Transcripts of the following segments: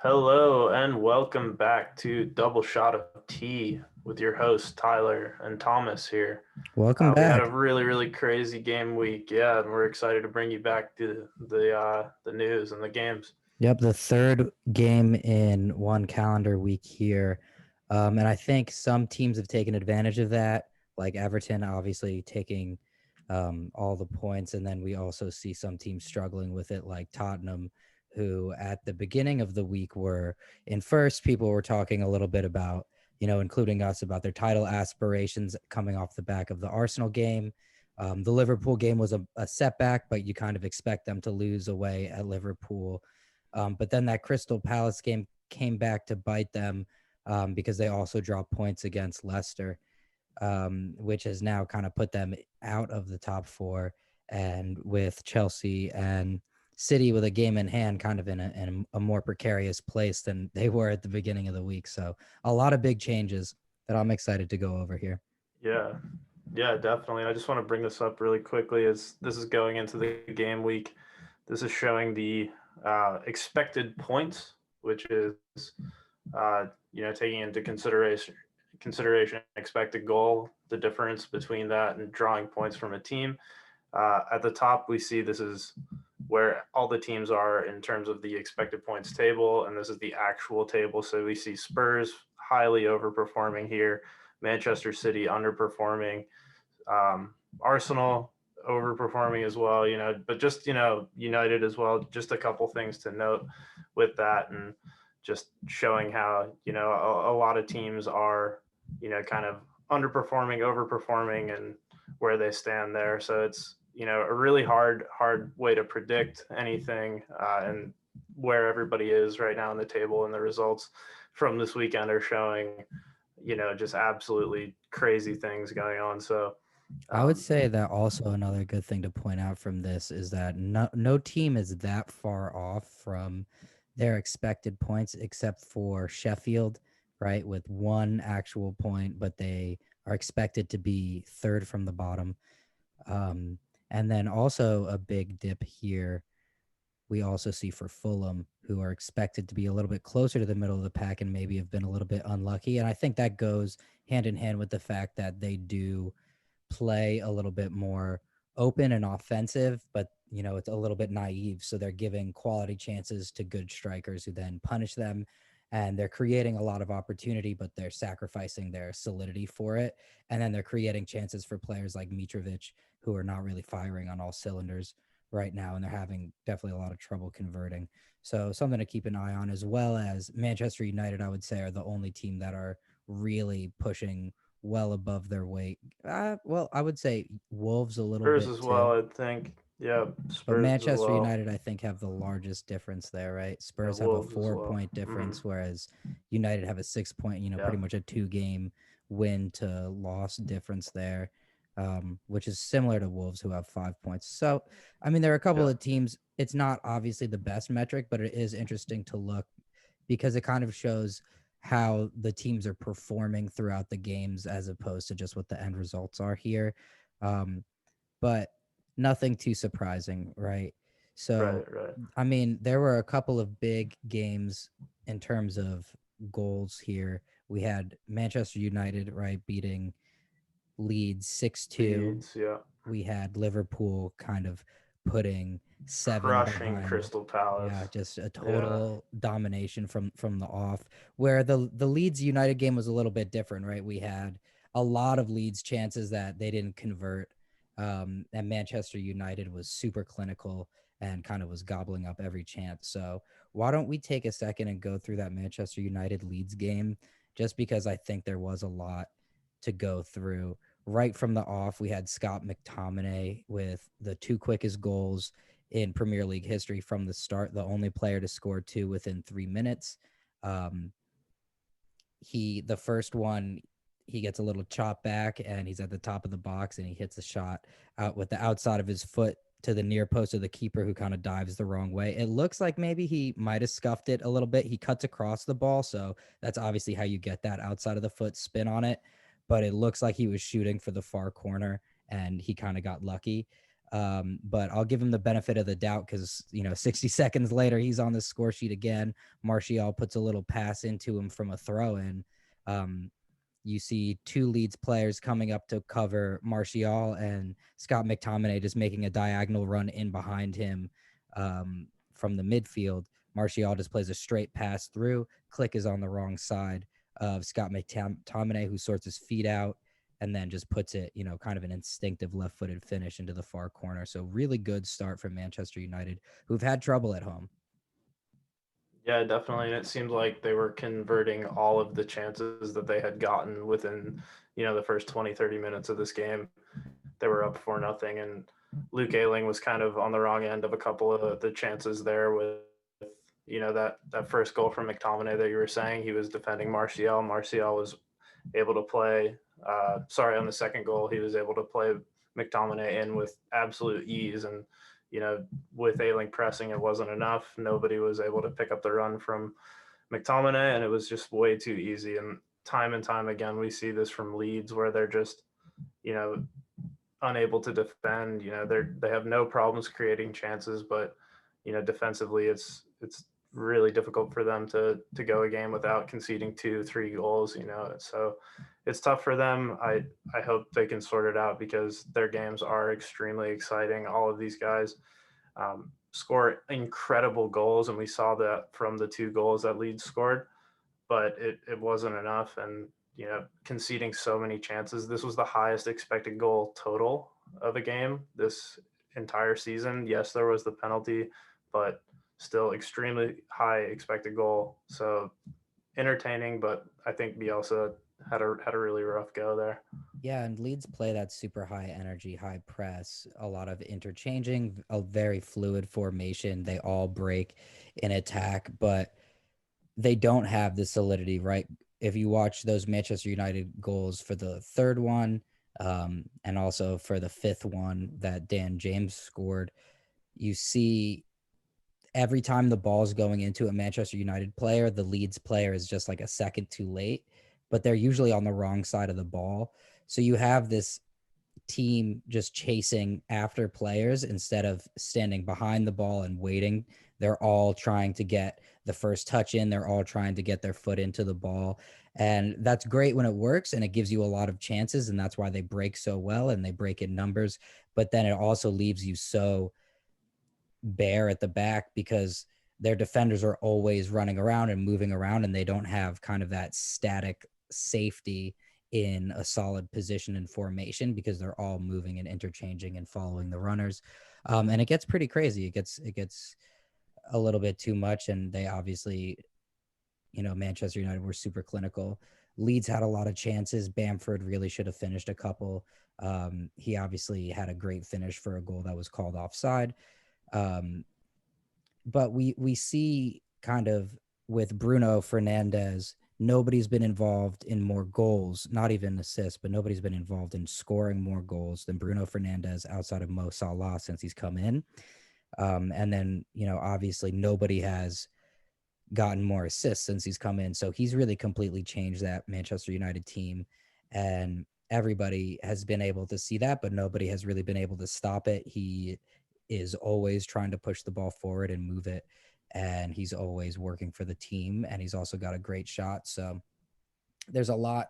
Hello and welcome back to Double Shot of Tea with your hosts Tyler and Thomas here. Welcome We had a back. really crazy game week, yeah, and we're excited to bring you back to the news and the games. Yep, the third game in one calendar week here. And I think some teams have taken advantage of that, like Everton obviously taking all the points. And then we also see some teams struggling with it, like Tottenham, who at the beginning of the week were in first. People were talking a little bit about, including us, about their title aspirations coming off the back of the Arsenal game. The Liverpool game was a setback, but you kind of expect them to lose away at Liverpool. But then that Crystal Palace game came back to bite them because they also dropped points against Leicester, which has now kind of put them out of the top four. And with Chelsea and City with a game in hand, kind of in a more precarious place than they were at the beginning of the week. So a lot of big changes that I'm excited to go over here. Yeah, yeah, definitely. I just want to bring this up really quickly as this is going into the game week. This is showing the expected points, which is taking into consideration expected goal, the difference between that and drawing points from a team. At the top, we see this is where all the teams are in terms of the expected points table, and this is the actual table. So we see Spurs highly overperforming here, Manchester City underperforming, Arsenal overperforming as well. But just United as well. Just a couple things to note with that, and just showing how a lot of teams are kind of underperforming, overperforming, and where they stand there. So it's a really hard way to predict anything, and where everybody is right now in the table, and the results from this weekend are showing just absolutely crazy things going on. So I would um, say that also another good thing to point out from this is that no team is that far off from their expected points except for Sheffield, right, with one actual point, but they are expected to be third from the bottom. Um, and then also a big dip here we also see for Fulham, who are expected to be a little bit closer to the middle of the pack and maybe have been a little bit unlucky. And I think that goes hand in hand with the fact that they do play a little bit more open and offensive, but it's a little bit naive. So they're giving quality chances to good strikers who then punish them. And they're creating a lot of opportunity, but they're sacrificing their solidity for it. And then they're creating chances for players like Mitrovic, who are not really firing on all cylinders right now. And they're having definitely a lot of trouble converting. So something to keep an eye on, as well as Manchester United, I would say, are the only team that are really pushing well above their weight. Well, I would say Wolves a little Spurs bit as too, well, I think. Yeah, but Spurs as Manchester well. United, I think, have the largest difference there, right? Yeah, Spurs have a Wolves as 4 point well. Hmm. difference, whereas United have a 6 point, Yeah, pretty much a 2 game win to loss difference there, which is similar to Wolves, who have 5 points. So, I mean, there are a couple yeah, of teams. It's not obviously the best metric, but it is interesting to look because it kind of shows how the teams are performing throughout the games as opposed to just what the end results are here. Um, but nothing too surprising, right? So, right. I mean, there were a couple of big games in terms of goals here. We had Manchester United, right, beating Leeds 6-2. Leeds, yeah, We had Liverpool kind of putting seven crushing behind. Crystal Palace. Yeah, just a Yeah, total domination from the off. Where the Leeds United game was a little bit different, right? We had a lot of Leeds chances that they didn't convert, and Manchester United was super clinical and kind of was gobbling up every chance. So why don't we take a second and go through that Manchester United Leeds game? Just because I think there was a lot to go through right from the off. We had Scott McTominay with the two quickest goals in Premier League history from the start, the only player to score two within 3 minutes. Um, the first one, he gets a little chop back and he's at the top of the box and he hits a shot out with the outside of his foot to the near post of the keeper, who kind of dives the wrong way. It looks like maybe he might have scuffed it a little bit. He cuts across the ball, so that's obviously how you get that outside of the foot spin on it. But it looks like he was shooting for the far corner and he kind of got lucky. But I'll give him the benefit of the doubt because, 60 seconds later, he's on the score sheet again. Martial puts a little pass into him from a throw in. You see two Leeds players coming up to cover Martial, and Scott McTominay just making a diagonal run in behind him from the midfield. Martial just plays a straight pass through. Click is on the wrong side of Scott McTominay, who sorts his feet out and then just puts it, kind of an instinctive left-footed finish into the far corner. So really good start from Manchester United, who've had trouble at home. Yeah, definitely. And it seemed like they were converting all of the chances that they had gotten within, the first 20, 30 minutes of this game. They were up 4-0, and Luke Ayling was kind of on the wrong end of a couple of the chances there with, that first goal from McTominay that you were saying. He was defending Martial. Martial was able to play, on the second goal, he was able to play McTominay in with absolute ease. And, with Ayling pressing, it wasn't enough. Nobody was able to pick up the run from McTominay, and it was just way too easy. And time again, we see this from Leeds where they're just, you know, unable to defend. They have no problems creating chances, but defensively, it's really difficult for them to go a game without conceding 2-3 goals. So it's tough for them. I hope they can sort it out because their games are extremely exciting. All of these guys score incredible goals, and we saw that from the 2 goals that Leeds scored, but it wasn't enough. And conceding so many chances. This was the highest expected goal total of a game this entire season. Yes, there was the penalty, but still extremely high expected goal. So entertaining, but I think Bielsa had a really rough go there. Yeah, and Leeds play that super high energy, high press, a lot of interchanging, a very fluid formation. They all break in attack, but they don't have the solidity, right? If you watch those Manchester United goals for the third one, and also for the fifth one that Dan James scored, you see every time the ball's going into a Manchester United player, the Leeds player is just like a second too late, but they're usually on the wrong side of the ball. So you have this team just chasing after players instead of standing behind the ball and waiting. They're all trying to get the first touch in. They're all trying to get their foot into the ball. And that's great when it works and it gives you a lot of chances. And that's why they break so well and they break in numbers. But then it also leaves you so bare at the back because their defenders are always running around and moving around and they don't have kind of that static safety in a solid position and formation because they're all moving and interchanging and following the runners. And it gets pretty crazy. It gets a little bit too much. And they obviously, Manchester United were super clinical. Leeds had a lot of chances. Bamford really should have finished a couple. He obviously had a great finish for a goal that was called offside. Um, but we see kind of with Bruno Fernandes, nobody's been involved in more goals, not even assists, but nobody's been involved in scoring more goals than Bruno Fernandes outside of Mo Salah since he's come in. And then, obviously nobody has gotten more assists since he's come in. So he's really completely changed that Manchester United team. And everybody has been able to see that, but nobody has really been able to stop it. He is always trying to push the ball forward and move it. And he's always working for the team. And he's also got a great shot. So there's a lot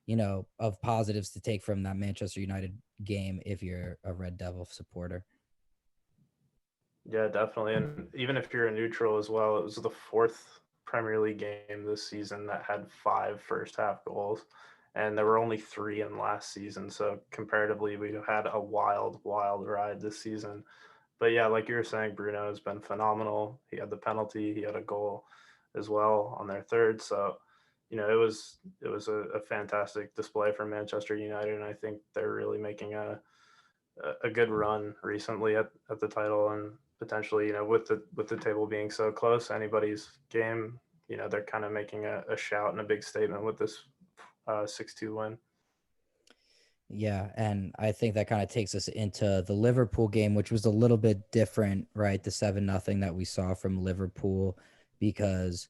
Yeah. of positives to take from that Manchester United game if you're a Red Devil supporter. Yeah, definitely. And even if you're a neutral as well, it was the fourth Premier League game this season that had 5 first-half goals, and there were only 3 in last season. So comparatively, we had a wild, wild ride this season. But yeah, like you were saying, Bruno has been phenomenal. He had the penalty, he had a goal as well on their third. So, it was a fantastic display from Manchester United, and I think they're really making a good run recently at the title, and potentially, with the table being so close, anybody's game, they're kind of making a shout and a big statement with this 6-2 win. Yeah, and I think that kind of takes us into the Liverpool game, which was a little bit different, right? The 7-0 that we saw from Liverpool, because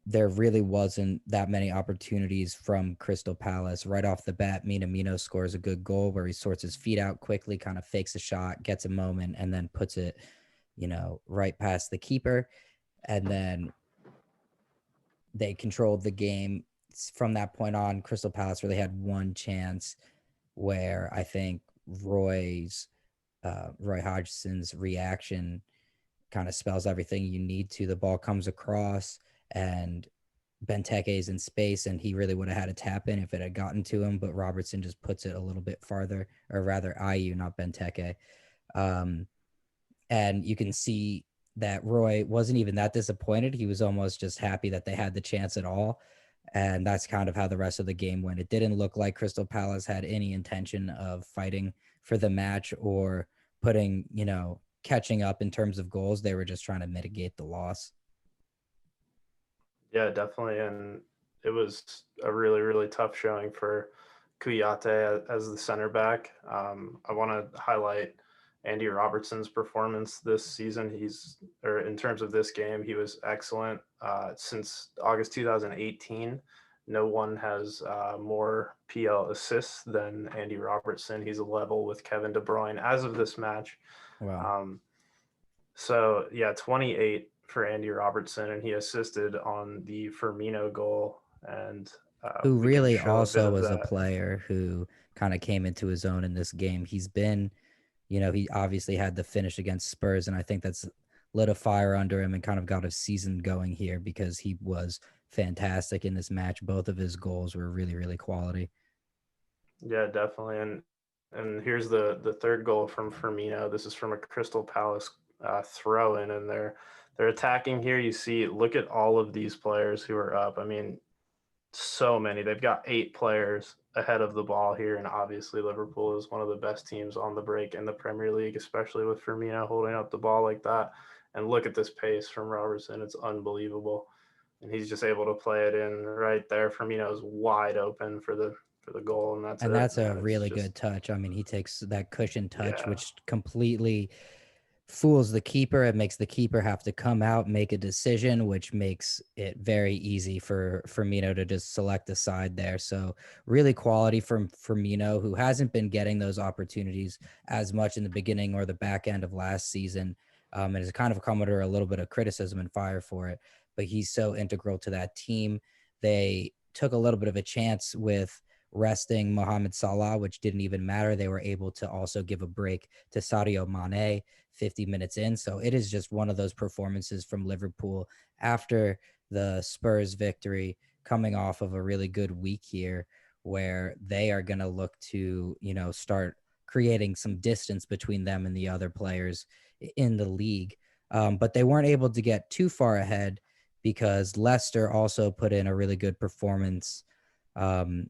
there really wasn't that many opportunities from Crystal Palace. Right off the bat, Minamino scores a good goal where he sorts his feet out quickly, kind of fakes a shot, gets a moment, and then puts it, right past the keeper. And then they controlled the game. From that point on, Crystal Palace really had one chance where I think Roy Hodgson's reaction kind of spells everything you need to. The ball comes across and Benteke is in space, and he really would have had a tap in if it had gotten to him, but Robertson just puts it a little bit farther, or rather IU, not Benteke. Um, and you can see that Roy wasn't even that disappointed. He was almost just happy that they had the chance at all. And that's kind of how the rest of the game went. It didn't look like Crystal Palace had any intention of fighting for the match or putting, catching up in terms of goals. They were just trying to mitigate the loss. Yeah, definitely. And it was a really, really tough showing for Kuyate as the center back. I want to highlight Andy Robertson's performance this season. Or in terms of this game, he was excellent. Since August 2018, no one has more PL assists than Andy Robertson. He's a level with Kevin De Bruyne as of this match. Wow. Um, so yeah, 28 for Andy Robertson, and he assisted on the Firmino goal, and Who we can really show a bit also of was a that. player who kind of came into his own in this game. He's been, he obviously had the finish against Spurs, and I think that's lit a fire under him and kind of got his season going here because he was fantastic in this match. Both of his goals were really, really quality. Yeah, definitely. And here's the third goal from Firmino. This is from a Crystal Palace throw in, and they're attacking here. You see, look at all of these players who are up. I mean, so many. They've got 8 players ahead of the ball here, and obviously Liverpool is one of the best teams on the break in the Premier League, especially with Firmino holding up the ball like that. And look at this pace from Robertson; it's unbelievable. And he's just able to play it in right there. Firmino's wide open for the goal, and that's And it, that's a man. It's really good just touch. I mean, he takes that cushion touch, yeah, which completely fools the keeper. It makes the keeper have to come out, make a decision, which makes it very easy for Firmino to just select a side there. So really quality from Firmino, who hasn't been getting those opportunities as much in the beginning or the back end of last season. And has kind of come under a little bit of criticism and fire for it. But he's so integral to that team. They took a little bit of a chance with resting Mohamed Salah, which didn't even matter. They were able to also give a break to Sadio Mane 50 minutes in. So it is just one of those performances from Liverpool after the Spurs victory, coming off of a really good week here where they are going to look to, start creating some distance between them and the other players in the league. But they weren't able to get too far ahead because Leicester also put in a really good performance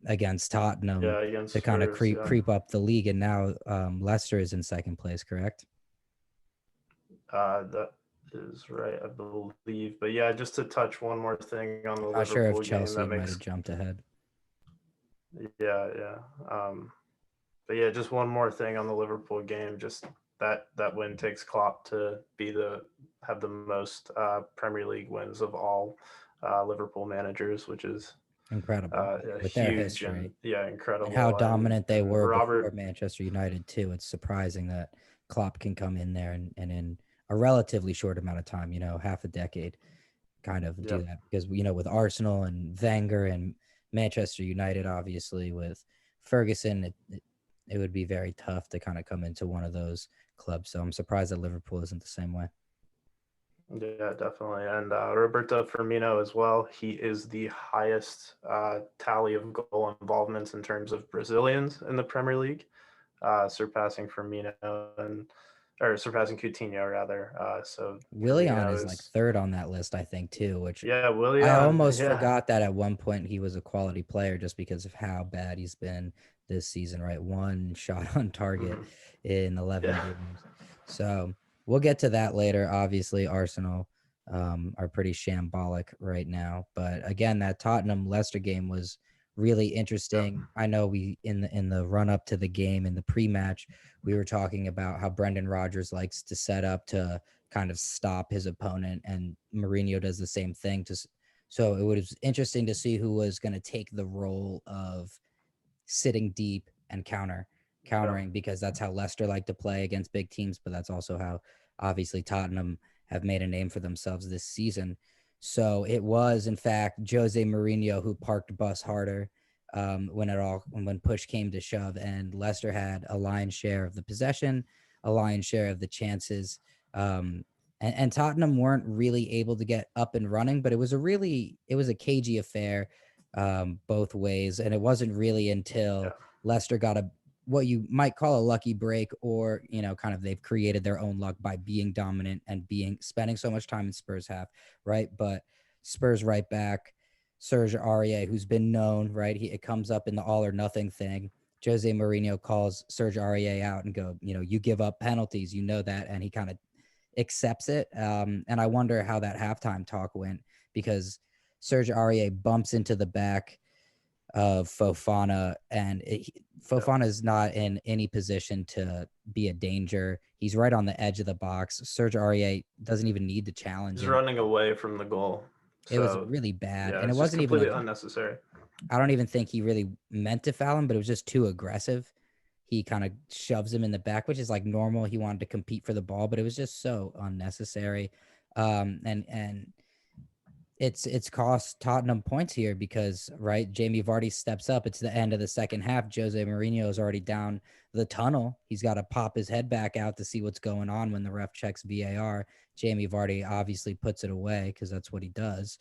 against Tottenham yeah, against to kind of Spurs. creep Yeah, creep up the league. And now Leicester is in second place, correct? that is right, I believe. But yeah, just to touch one more thing on the I'm not sure if Liverpool game Chelsea that might have makes jumped ahead. yeah. But yeah, just one more thing on the Liverpool game. Just that win takes Klopp to have the most Premier League wins of all Liverpool managers, which is Incredible with their huge and history yeah, and how incredible. dominant they And were before Robert, Manchester United too. It's surprising that Klopp can come in there and in a relatively short amount of time, half a decade, kind of do yep, that because with Arsenal and Wenger and Manchester United, obviously with Ferguson, it would be very tough to kind of come into one of those clubs. So I'm surprised that Liverpool isn't the same way. yeah, definitely. And Roberto Firmino as well. He is the highest tally of goal involvements in terms of Brazilians in the Premier League, surpassing Firmino and or surpassing Coutinho rather. So Willian Firmino is like is third on that list, I think, too, which yeah, I Willian, almost yeah. forgot that at one point he was a quality player just because of how bad he's been this season, right? One shot on target Mhm. in 11 Yeah, games. So we'll get to that later. Obviously, Arsenal are pretty shambolic right now. But again, that Tottenham Leicester game was really yep, interesting. I know we in the run up to the game in the pre-match, we were talking about how Brendan Rodgers likes to set up to kind of stop his opponent, and Mourinho does the same thing to So it was interesting to see who was going to take the role of sitting deep and Yeah. countering, because that's how Leicester like to play against big teams, but that's also how obviously Tottenham have made a name for themselves this season. So it was in fact Jose Mourinho who parked bus harder when push came to shove, and Leicester had a lion's share of the possession, a lion's share of the chances. Um, and Tottenham weren't really able to get up and running, but it was a cagey affair both ways. And it wasn't really Yeah. until Leicester got a what you might call a lucky break, or kind of they've created their own luck by being dominant and being spending so much time in Spurs half, right? But Spurs right back, Serge Aurier, who's been known, right? It comes up in the all or nothing thing. Jose Mourinho calls Serge Aurier out and go, you give up penalties, that, and he kind of accepts it. And I wonder how that halftime talk went, because Serge Aurier bumps into the back of Fofana, and Yeah. Fofana is not in any position to be a danger. He's right on the edge of the box. Serge Aurier doesn't even need to challenge He's him. running away from the goal. It was So, really bad, yeah, and it it's just wasn't even completely like unnecessary. I don't even think he really meant to foul him, but it was just too aggressive. He kind of shoves him in the back, which is like normal. He wanted to compete for the ball, but it was just so unnecessary. And it's cost Tottenham points here because, right, Jamie Vardy steps up. It's the end of the second half. Jose Mourinho is already down the tunnel. He's got to pop his head back out to see what's going on when the ref checks VAR. Jamie Vardy obviously puts it away because that's what he does.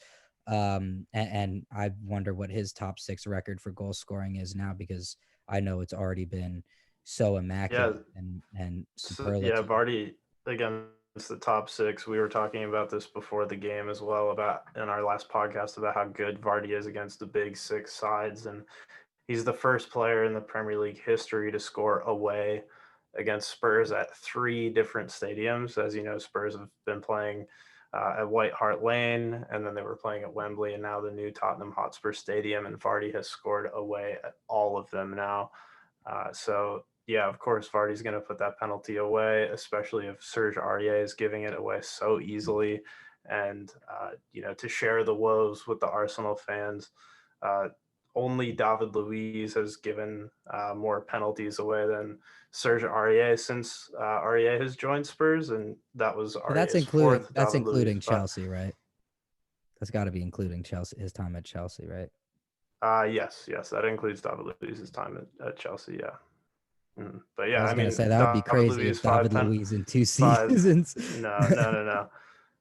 And I wonder what his top 6 record for goal scoring is now, because I know it's already been so Yeah. immaculate and So, yeah, superlative. Vardy against the top 6. We were talking about this before the game as well, about in our last podcast, about how good Vardy is against the big 6 sides. And he's the first player in the Premier League history to score away against Spurs at 3 different stadiums. As you know, Spurs have been playing at White Hart Lane, and then they were playing at Wembley, and now the new Tottenham Hotspur Stadium. And Vardy has scored away at all of them now. So yeah, of course, Vardy's going to put that penalty away, especially if Serge Aurier is giving it away so easily. And to share the woes with the Arsenal fans, uh, only David Luiz has given more penalties away than Serge Aurier since Aurier has joined Spurs, and that was But that's Aurier's including fourth. that's David Luiz, including but Chelsea, right? That's got to be including Chelsea, his time at Chelsea, right? yes, that includes David Luiz's time at Chelsea. Yeah. But I yeah, was I gonna mean, say that would be David crazy Luiz if David Luiz in 2 seasons. no, no, no, no.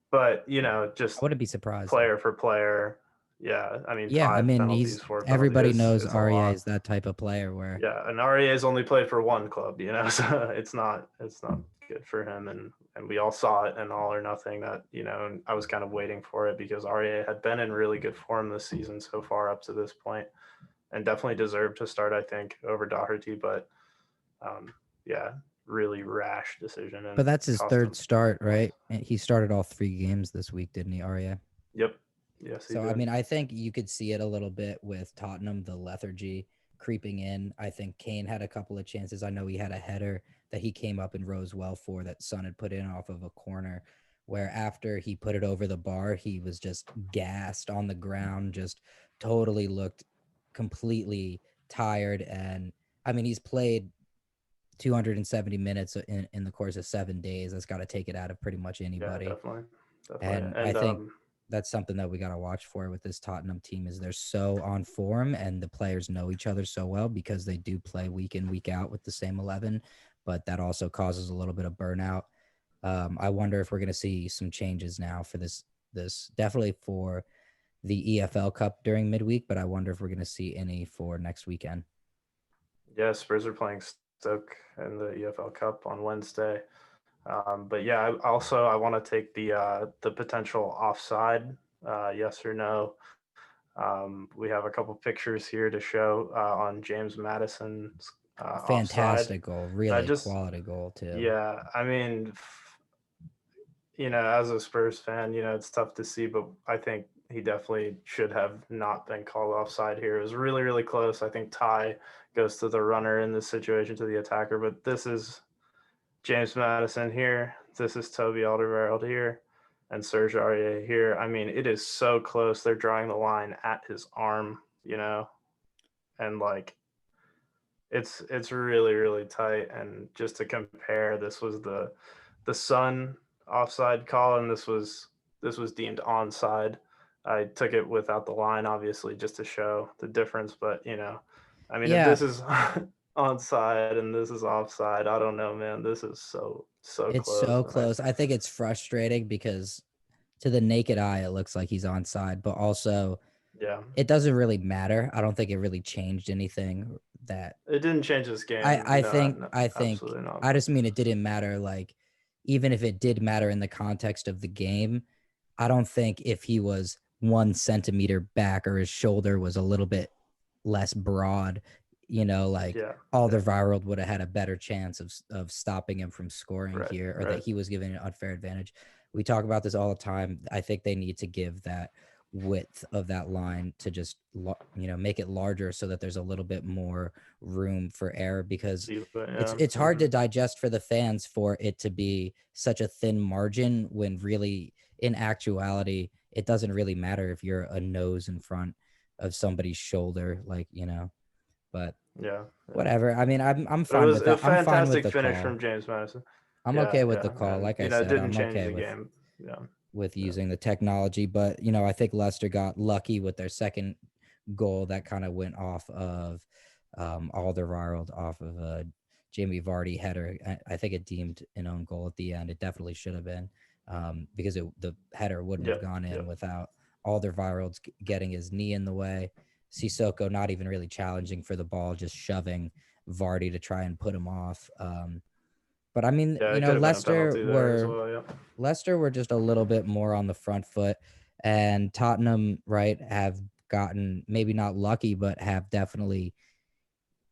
But I just wouldn't be surprised though. player for player, yeah. I mean, Yeah, I 5 mean, penalties, 4 penalties. everybody knows It's a Aurier lot. is that type of player where Yeah, and Aurier's only played for one club, so it's not good for him, and we all saw it in All or Nothing that and I was kind of waiting for it because Aurier had been in really good form this season so far up to this point, and definitely deserved to start, I think, over Doherty, but yeah, really rash decision but and that's his cost third him start, points. right? And he started all 3 games this week, didn't he, Aurier? Yep. Yes, he So I did. mean, I think you could see it a little bit with Tottenham, the lethargy creeping in. I think Kane had a couple of chances. I know he had a header that he came up and rose well for, that Son had put in off of a corner, where after he put it over the bar, he was just gassed on the ground, just totally looked completely tired. And I mean, he's played 270 minutes in the course of 7 days. That's got to take it out of pretty much Yeah, anybody. definitely, definitely. And I And think that's something that we got to watch for with this Tottenham team, is they're so on form and the players know each other so well because they do play week in, week out with the same 11, but that also causes a little bit of burnout. I wonder if we're going to see some changes now for this definitely for the EFL Cup during midweek, but I wonder if we're going to see any for next weekend. yeah, Spurs are playing Stoke in the EFL Cup on Wednesday. But yeah, I want to take the potential offside, yes or no. We have a couple pictures here to show on James Madison's offside. Fantastic goal, And I really just, quality goal too. yeah, I mean, as a Spurs fan, it's tough to see, but I think he definitely should have not been called offside here. It was really, really close. I think Ty goes to the runner in this situation, to the attacker, but this is James Madison here. This is Toby Alderweireld here. and Serge Aurier here. I mean, it is so close. They're drawing the line at his arm, and like it's really really tight. And just to compare, this was the Sun offside call, and this was deemed onside. I took it without the line, obviously, just to show the difference. But I mean, if Yeah, this is onside and this is offside, I don't know, man. This is so it's close, so and I close. I think it's frustrating because to the naked eye, it looks like he's onside, but also yeah, it doesn't really matter. I don't think it really changed anything that it didn't change this I game. I No, think no, I think absolutely not. I just mean it didn't matter. Like, even if it did matter in the context of the game, I don't think if he was 1 centimeter back or his shoulder was a little bit less broad, like Yeah, yeah, Alderweireld would have had a better chance of stopping him from scoring right, here, or that right. he was given an unfair advantage. We talk about this all the time. I think they need to give that width of that line to just make it larger so that there's a little bit more room for error, because But it's yeah, it's hard to digest for the fans for it to be such a thin margin when really in actuality it doesn't really matter if you're a nose in front of somebody's shoulder, but yeah, yeah. whatever. I mean, I'm But it fine was with a that. I'm fine with fantastic the finish call. from James Madison. I'm Yeah, okay with the yeah, call. and Like I it said, didn't I'm change okay the with game. Yeah, yeah, using the technology, but I think Leicester got lucky with their second goal that kind of went off of Alderweireld, off of a Jamie Vardy header. I think it deemed an own goal at the end. It definitely should have been, because the header wouldn't have yep, gone in yep. without Alderweireld getting his knee in the way. Sissoko not even really challenging for the ball, just shoving Vardy to try and put him off. But I mean, Yeah, it could have been a Leicester penalty there as were well. Yeah, just a little bit more on the front foot, and Tottenham, right, have gotten maybe not lucky, but have definitely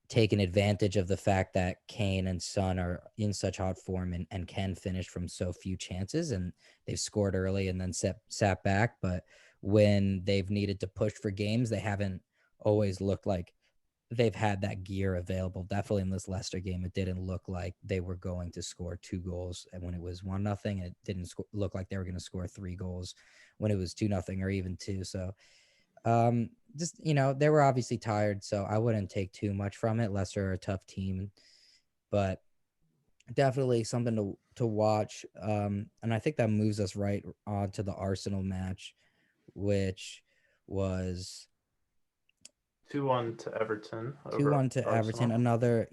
taken advantage of the fact that Kane and Son are in such hot form and can finish from so few chances, and they've scored early and then sat back. But when they've needed to push for games, they haven't always looked like they've had that gear available. Definitely in this Leicester game, it didn't look like they were going to score 2 goals, and when it was 1-0, it didn't look like they were going to score 3 goals when it was 2-0 or even two. So, just they were obviously tired, so I wouldn't take too much from it. Leicester are a tough team, but definitely something to watch. And I think that moves us right on to the Arsenal match, which was 2-1 to Everton two over one to Everton. Arsenal. Another,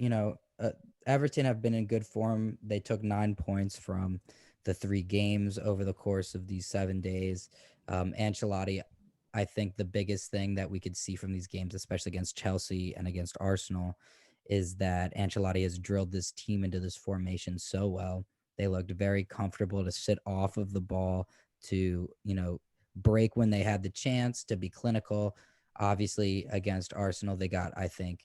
Everton have been in good form. They took 9 points from the 3 games over the course of these 7 days. Ancelotti, I think the biggest thing that we could see from these games, especially against Chelsea and against Arsenal, is that Ancelotti has drilled this team into this formation so well. They looked very comfortable to sit off of the ball, to, break when they had the chance, to be clinical. Obviously, against Arsenal, they got, I think,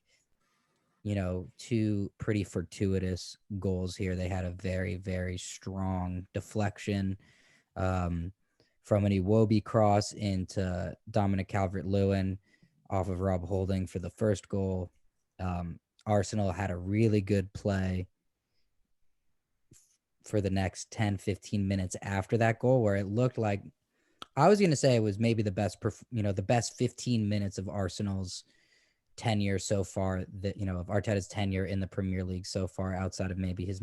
2 pretty fortuitous goals here. They had a very, very strong deflection, um, from an Iwobi cross into Dominic Calvert-Lewin off of Rob Holding for the first goal. Arsenal had a really good play for the next 10, 15 minutes after that goal, where it looked like, I was going to say it was maybe the best 15 minutes of Arsenal's tenure so far, that of Arteta's tenure in the Premier League so far, outside of maybe his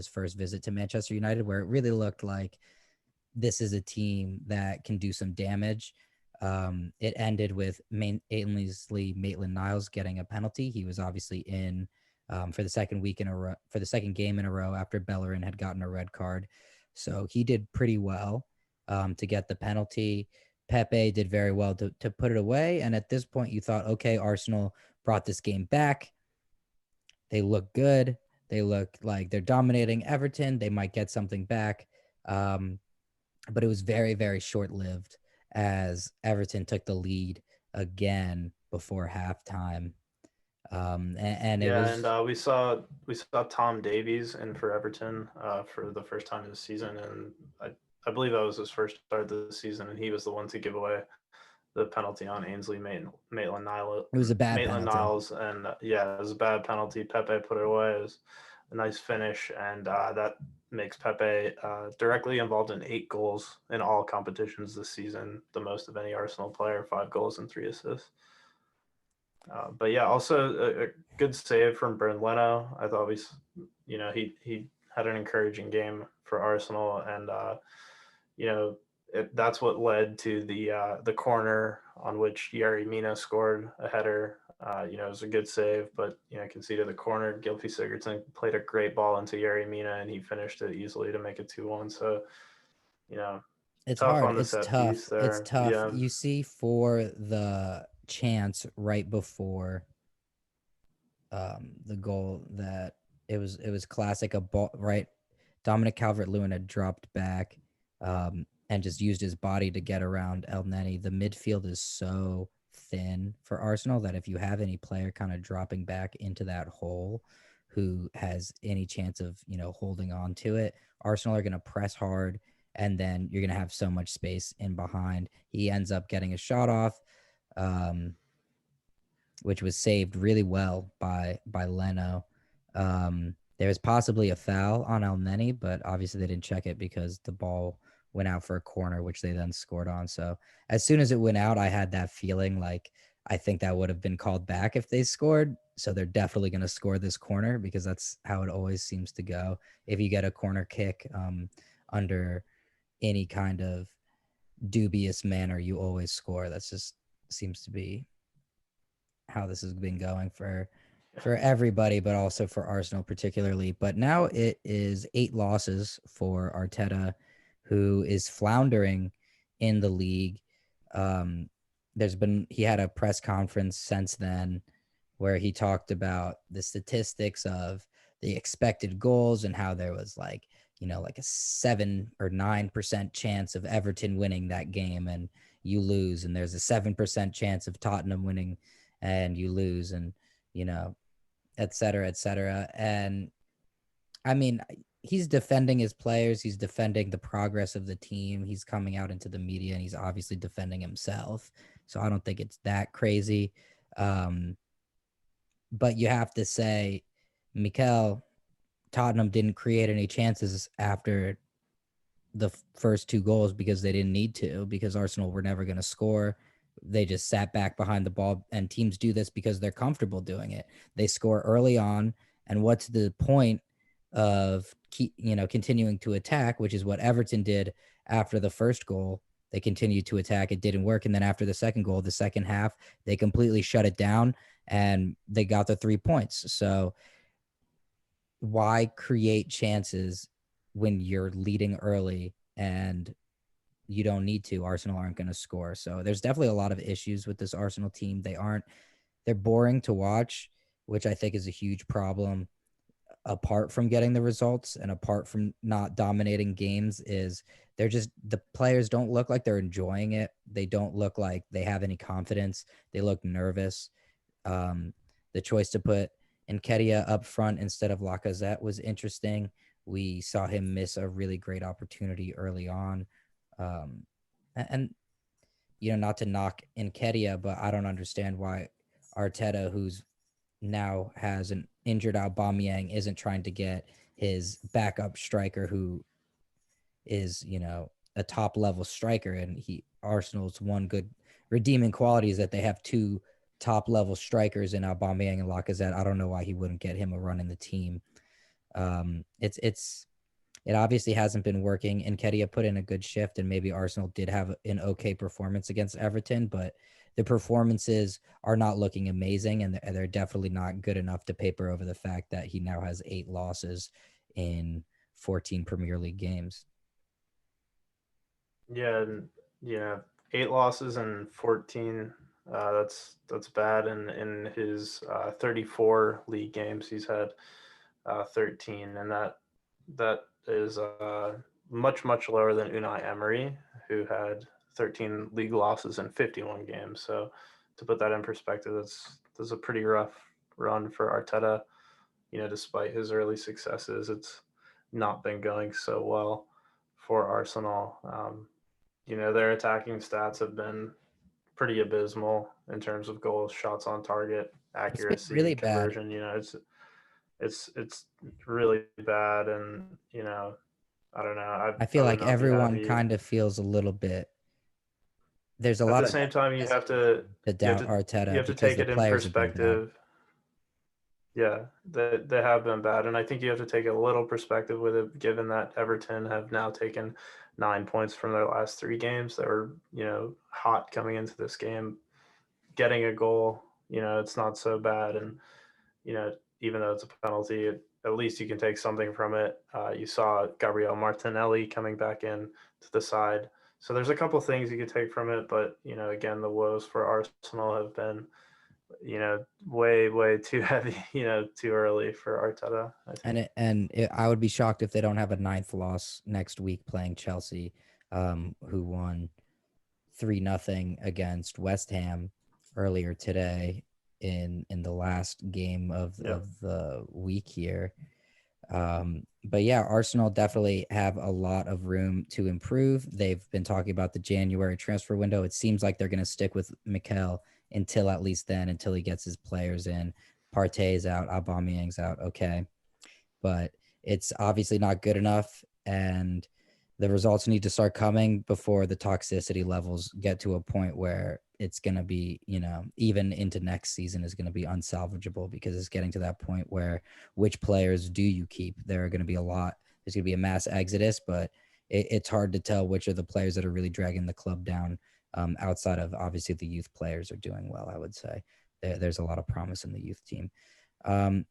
first visit to Manchester United, where it really looked like this is a team that can do some damage. It ended with Ainsley Maitland-Niles getting a penalty. He was obviously in, for the second game in a row after Bellerin had gotten a red card, so he did pretty well, to get the penalty. Pepe did very well to put it away, and at this point, you thought, okay, Arsenal brought this game back. They look good. They look like they're dominating Everton. They might get something back. But it was very, very short lived, as Everton took the lead again before halftime. And it Yeah, and was, we saw Tom Davies in for Everton for the first time this season, and I believe that was his first start of the season, and he was the one to give away the penalty on Ainsley Maitland Niles. it was a bad Maitland penalty. Niles, and yeah, it was a bad penalty. Pepe put it away. It was a nice finish, and makes Pepe directly involved in 8 goals in all competitions this season, the most of any Arsenal player, 5 goals and 3 assists. But yeah, also a good save from Bernd Leno. I thought he had an encouraging game for Arsenal, and you know that's what led to the corner on which Yerry Mina scored a header. It was a good save, but conceded the corner. Gylfi Sigurdsson played a great ball into Yerry Mina, and he finished it easily to make it 2-1. So you know, It's tough hard. on the It's set piece tough. It's there. tough. Yeah, You see for the chance right before the goal that it was classic a ball right. Dominic Calvert-Lewin had dropped back and just used his body to get around El Neni. The midfield is so thin for Arsenal that if you have any player kind of dropping back into that hole who has any chance of holding on to it, Arsenal are going to press hard, and then you're going to have so much space in behind. He ends up getting a shot off. Which was saved really well by Leno. There was possibly a foul on El Neni, but obviously they didn't check it because the ball went out for a corner, which they then scored on. So as soon as it went out, I had that feeling like I think that would have been called back if they scored. So they're definitely going to score this corner because that's how it always seems to go. If you get a corner kick under any kind of dubious manner, you always score. That's just seems to be how this has been going for everybody, but also for Arsenal particularly. But now it is 8 losses for Arteta, who is floundering in the league. Um, he had a press conference since then where he talked about the statistics of the expected goals and how there was like a 7 or 9% chance of Everton winning that game and you lose, and there's a 7% chance of Tottenham winning and you lose, and et cetera, et cetera. And I mean, he's defending his players, he's defending the progress of the team, he's coming out into the media, and he's obviously defending himself. So I don't think it's that crazy. Um, but you have to say, Mikel, Tottenham didn't create any chances after the first 2 goals because they didn't need to, because Arsenal were never going to score. They just sat back behind the ball, and teams do this because they're comfortable doing it. They score early on, and what's the point of continuing to attack, which is what Everton did after the first goal. They continued to attack, it didn't work, and then after the second goal, the second half, they completely shut it down and they got the 3 points. So why create chances when you're leading early and you don't need to? Arsenal aren't going to score. So there's definitely a lot of issues with this Arsenal team. They're boring to watch, which I think is a huge problem. Apart from getting the results and apart from not dominating games, is the players don't look like they're enjoying it. They don't look like they have any confidence. They look nervous. The choice to put Nketiah up front instead of Lacazette was interesting. We saw him miss a really great opportunity early on. Um, and not to knock Nketiah, but I don't understand why Arteta, who's now has an injured Aubameyang, isn't trying to get his backup striker, who is a top level striker. And Arsenal's one good redeeming quality is that they have 2 top level strikers in Aubameyang and Lacazette. I don't know why he wouldn't get him a run in the team. It obviously hasn't been working. Nketiah put in a good shift, and maybe Arsenal did have an okay performance against Everton, but the performances are not looking amazing, and they're definitely not good enough to paper over the fact that he now has 8 losses in 14 Premier League games. yeah, and 8 losses and 14. That's bad. And in his 34 league games, he's had 13, and that is much lower than Unai Emery, who had 13 league losses in 51 games. So to put that in perspective, that's a pretty rough run for Arteta. Despite his early successes, it's not been going so well for Arsenal. Their attacking stats have been pretty abysmal in terms of goals, shots on target, It's been accuracy, really bad. conversion. it's really bad, and I don't know. I I feel would like not be everyone happy. kind of feels a little bit. There's a At lot the of same time, hesitation to you have doubt you Arteta have to because take the it in players have been bad. perspective. Yeah, they have been bad, and I think you have to take a little perspective with it, given that Everton have now taken 9 points from their last 3 games. They were hot coming into this game, getting a goal. It's not so bad, and even though it's a penalty, at least you can take something from it. You saw Gabriel Martinelli coming back in to the side. So there's a couple things you could take from it, but again, the woes for Arsenal have been, way, way too heavy, too early for Arteta, I think. I would be shocked if they don't have a ninth loss next week playing Chelsea, who won 3-0 against West Ham earlier today in the last game Yeah. of the week here. But yeah, Arsenal definitely have a lot of room to improve. They've been talking about the January transfer window. It seems like they're going to stick with Mikel until at least then, until he gets his players in. Partey's out, Aubameyang's out. Okay, but it's obviously not good enough, and the results need to start coming before the toxicity levels get to a point where it's going to be, even into next season is going to be unsalvageable, because it's getting to that point where which players do you keep? There are going to be a lot. There's going to be a mass exodus, but it's hard to tell which are the players that are really dragging the club down. Outside of obviously the youth players are doing well, I would say there's a lot of promise in the youth team. Um,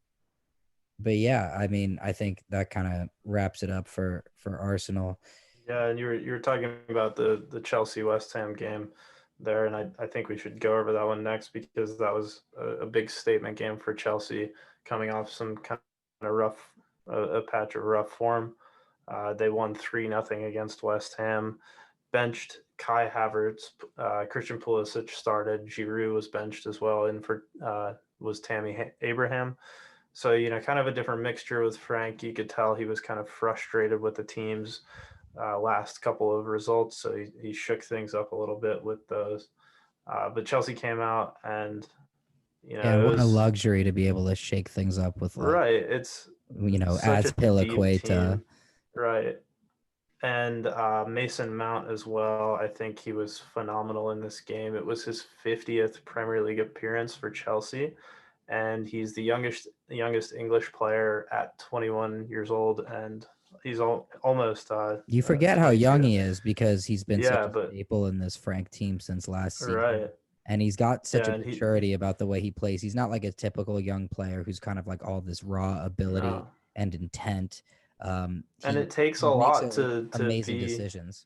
but yeah, I mean, I think that kind of wraps it up for Arsenal. Yeah, and you were talking about the Chelsea West Ham game there, and I think we should go over that one next, because that was a big statement game for Chelsea, coming off some kind of rough a patch of rough form. They won 3-0 against West Ham. Benched Kai Havertz, Christian Pulisic started, Giroud was benched as well, and for was Tammy Abraham. So kind of a different mixture with Frank. You could tell he was kind of frustrated with the team's last couple of results, so he shook things up a little bit with those. But Chelsea came out, and Yeah, and it what a was luxury to be able to shake things up with, like, right. It's such a deep Azpilicueta. team, right? And Mason Mount as well. I think he was phenomenal in this game. It was his 50th Premier League appearance for Chelsea, and he's the youngest English player at 21 years old, and he's almost You forget how young 22. he is because he's been such Yeah, a but staple in this Frank team since last season. right. And he's got such Yeah, a and he maturity about the way he plays. He's not like a typical young player who's kind of like all this raw ability no. and intent. And He it takes a he makes lot to amazing be decisions.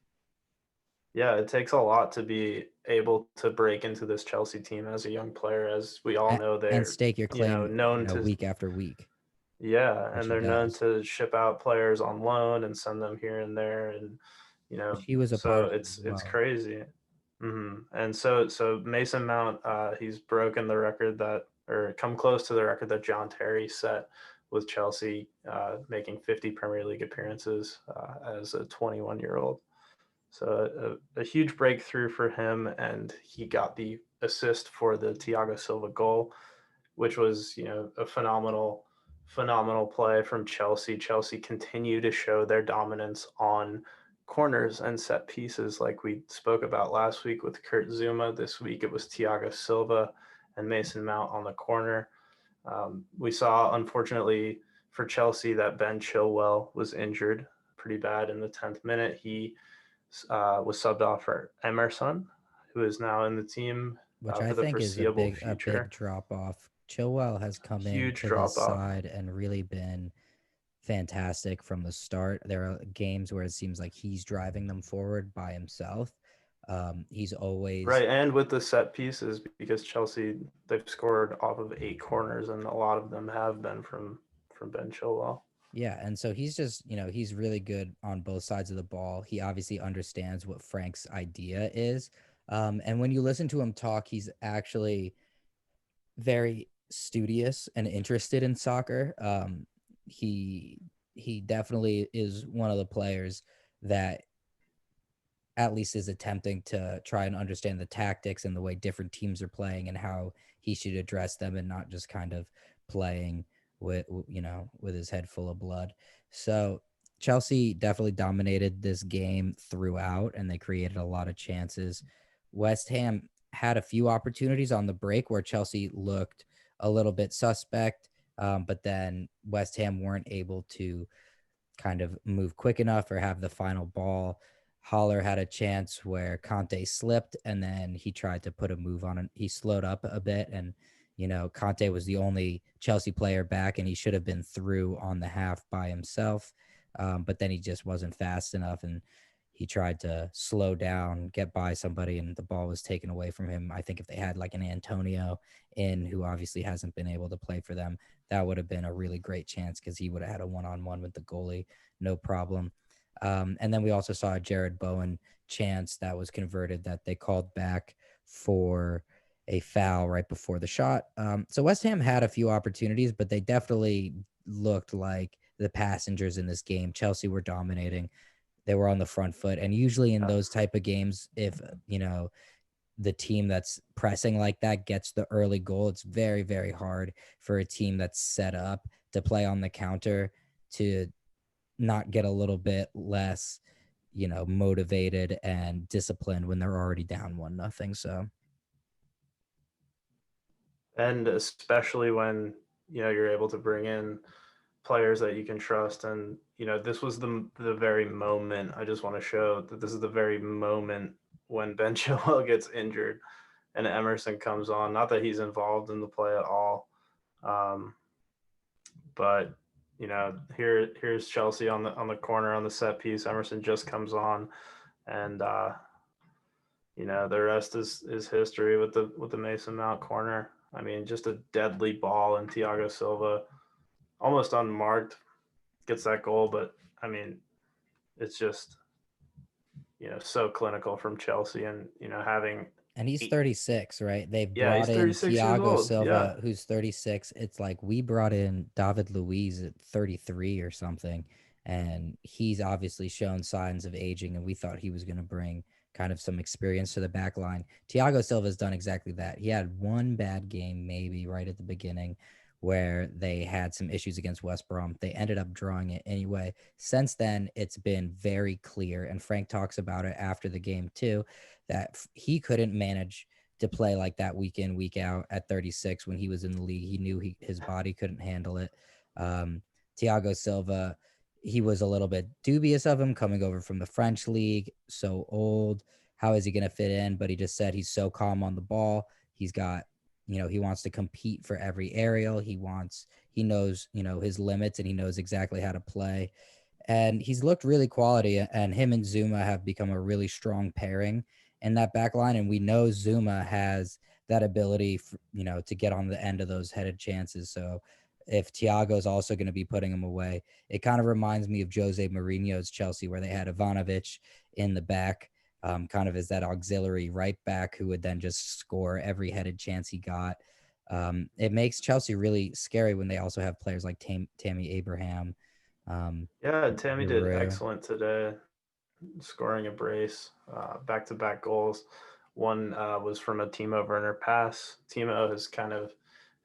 yeah, it takes a lot to be able to break into this Chelsea team as a young player. As we all and, know, and they're stake your claim, known to week after week, yeah, which and he they're known does. to ship out players on loan and send them here and there, and Which he was a so part of as it's well. crazy. And so Mason Mount, he's broken the record that, or come close to the record that John Terry set with Chelsea, making 50 Premier League appearances as a 21-year-old. So a huge breakthrough for him, and he got the assist for the Thiago Silva goal, which was a phenomenal play from Chelsea. Chelsea continue to show their dominance on corners and set pieces, like we spoke about last week with Kurt Zuma. This week it was Thiago Silva and Mason Mount on the corner. We saw, unfortunately for Chelsea, that Ben Chilwell was injured pretty bad in the 10th minute. He was subbed off for Emerson, who is now in the team Which I for the think is foreseeable a big future. drop off. Chilwell has come Huge into this drop off. side and really been fantastic from the start. There are games where it seems like he's driving them forward by himself. He's always Right, and with the set pieces, because Chelsea, they've scored off of 8 corners, and a lot of them have been from Ben Chilwell. Yeah, and so he's just, he's really good on both sides of the ball. He obviously understands what Frank's idea is. And when you listen to him talk, he's actually very studious and interested in soccer. He he definitely is one of the players that at least is attempting to try and understand the tactics and the way different teams are playing and how he should address them, and not just kind of playing with his head full of blood. So Chelsea definitely dominated this game throughout, and they created a lot of chances. West Ham had a few opportunities on the break where Chelsea looked a little bit suspect, but then West Ham weren't able to kind of move quick enough or have the final ball. Haller had a chance where Conte slipped and then he tried to put a move on it. He slowed up a bit, and Conte was the only Chelsea player back and he should have been through on the half by himself. But then he just wasn't fast enough and he tried to slow down, get by somebody, and the ball was taken away from him. I think if they had like an Antonio in, who obviously hasn't been able to play for them, that would have been a really great chance because he would have had a one-on-one with the goalie, no problem. And then we also saw a Jared Bowen chance that was converted that they called back for a foul right before the shot. So West Ham had a few opportunities, but they definitely looked like the passengers in this game. Chelsea were dominating. They were on the front foot. And usually in Yeah. those type of games, if, the team that's pressing like that gets the early goal, it's very, very hard for a team that's set up to play on the counter to not get a little bit less, motivated and disciplined when they're already down 1-0. So And especially when you're able to bring in players that you can trust. And this was the very moment. I just want to show that this is the very moment when Ben Chilwell gets injured and Emerson comes on. Not that he's involved in the play at all, but here's Chelsea on the corner on the set piece. Emerson just comes on, and the rest is history with the Mason Mount corner. I mean, just a deadly ball, and Thiago Silva, almost unmarked, gets that goal. But I mean, it's just so clinical from Chelsea, and having and he's eight, 36, right? They yeah, brought he's in 36 years Thiago old. Yeah, Silva, who's 36. It's like we brought in David Luiz at 33 or something, and he's obviously shown signs of aging, and we thought he was going to bring kind of some experience to the back line. Thiago Silva's done exactly that. He had one bad game, maybe right at the beginning, where they had some issues against West Brom. They ended up drawing it anyway. Since then, it's been very clear, and Frank talks about it after the game too, that he couldn't manage to play like that week in, week out at 36 when he was in the league. He knew his body couldn't handle it. Thiago Silva, he was a little bit dubious of him coming over from the French league, so old. How is he going to fit in? But he just said he's so calm on the ball. He's got, he wants to compete for every aerial. He knows, his limits, and he knows exactly how to play. And he's looked really quality, and him and Zuma have become a really strong pairing in that back line. And we know Zuma has that ability, to get on the end of those headed chances. So if Thiago's also going to be putting him away, it kind of reminds me of Jose Mourinho's Chelsea, where they had Ivanovic in the back, kind of as that auxiliary right back who would then just score every headed chance he got. It makes Chelsea really scary when they also have players like Tammy Abraham. yeah. Tammy did Giroud. excellent today, scoring a brace, back-to-back goals. One was from a Timo Werner pass. Timo has kind of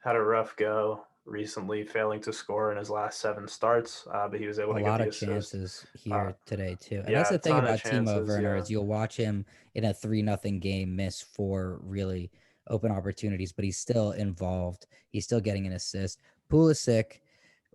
had a rough go recently, failing to score in his last 7 starts, but he was able A to get lot the of assist. chances Uh, here today too, and that's yeah, the a thing ton of about Timo chances. Werner Yeah, is you'll watch him in a 3-0 game miss 4 really open opportunities, but he's still involved. He's still getting an assist. Pulisic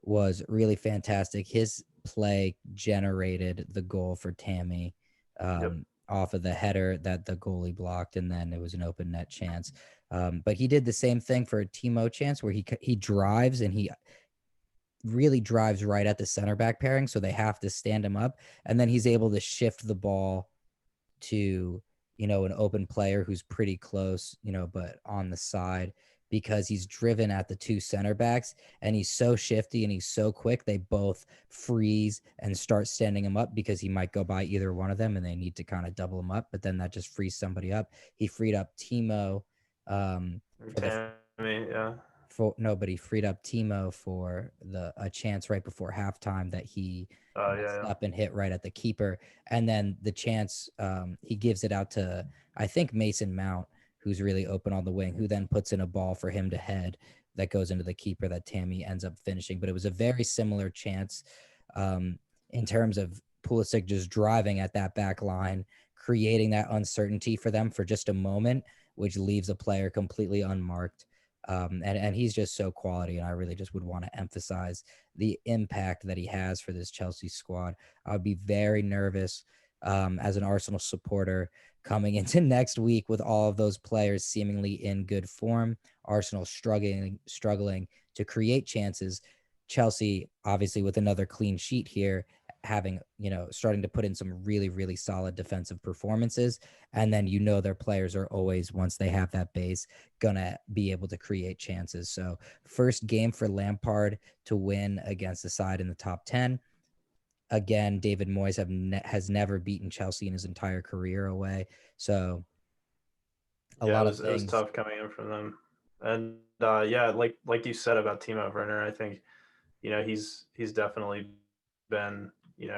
was really fantastic. His play generated the goal for Tammy, yep. off of the header that the goalie blocked, and then it was an open net chance. But he did the same thing for a Timo chance where he drives and he really drives right at the center back pairing, so they have to stand him up, and then he's able to shift the ball to an open player who's pretty close, but on the side, because he's driven at the two center backs and he's so shifty and he's so quick, they both freeze and start standing him up because he might go by either one of them and they need to kind of double him up, but then that just frees somebody up. He freed up Timo, for the Tammy, yeah. for nobody freed up Timo for a chance right before halftime that he Oh, yeah, messed yeah. up and hit right at the keeper, and then the chance, he gives it out to, I think, Mason Mount, who's really open on the wing, who then puts in a ball for him to head, that goes into the keeper that Tammy ends up finishing. But it was a very similar chance in terms of Pulisic just driving at that back line, creating that uncertainty for them for just a moment, which leaves a player completely unmarked. And he's just so quality, and I really just would want to emphasize the impact that he has for this Chelsea squad. I would be very nervous as an Arsenal supporter coming into next week with all of those players seemingly in good form. Arsenal struggling to create chances. Chelsea, obviously, with another clean sheet here, having, starting to put in some really, really solid defensive performances. And then, their players are always, once they have that base, gonna be able to create chances. So first game for Lampard to win against the side in the top 10. Again, David Moyes has never beaten Chelsea in his entire career away. So a Yeah, lot of it was things. tough coming in from them. And yeah, like you said about Timo Werner, I think he's definitely been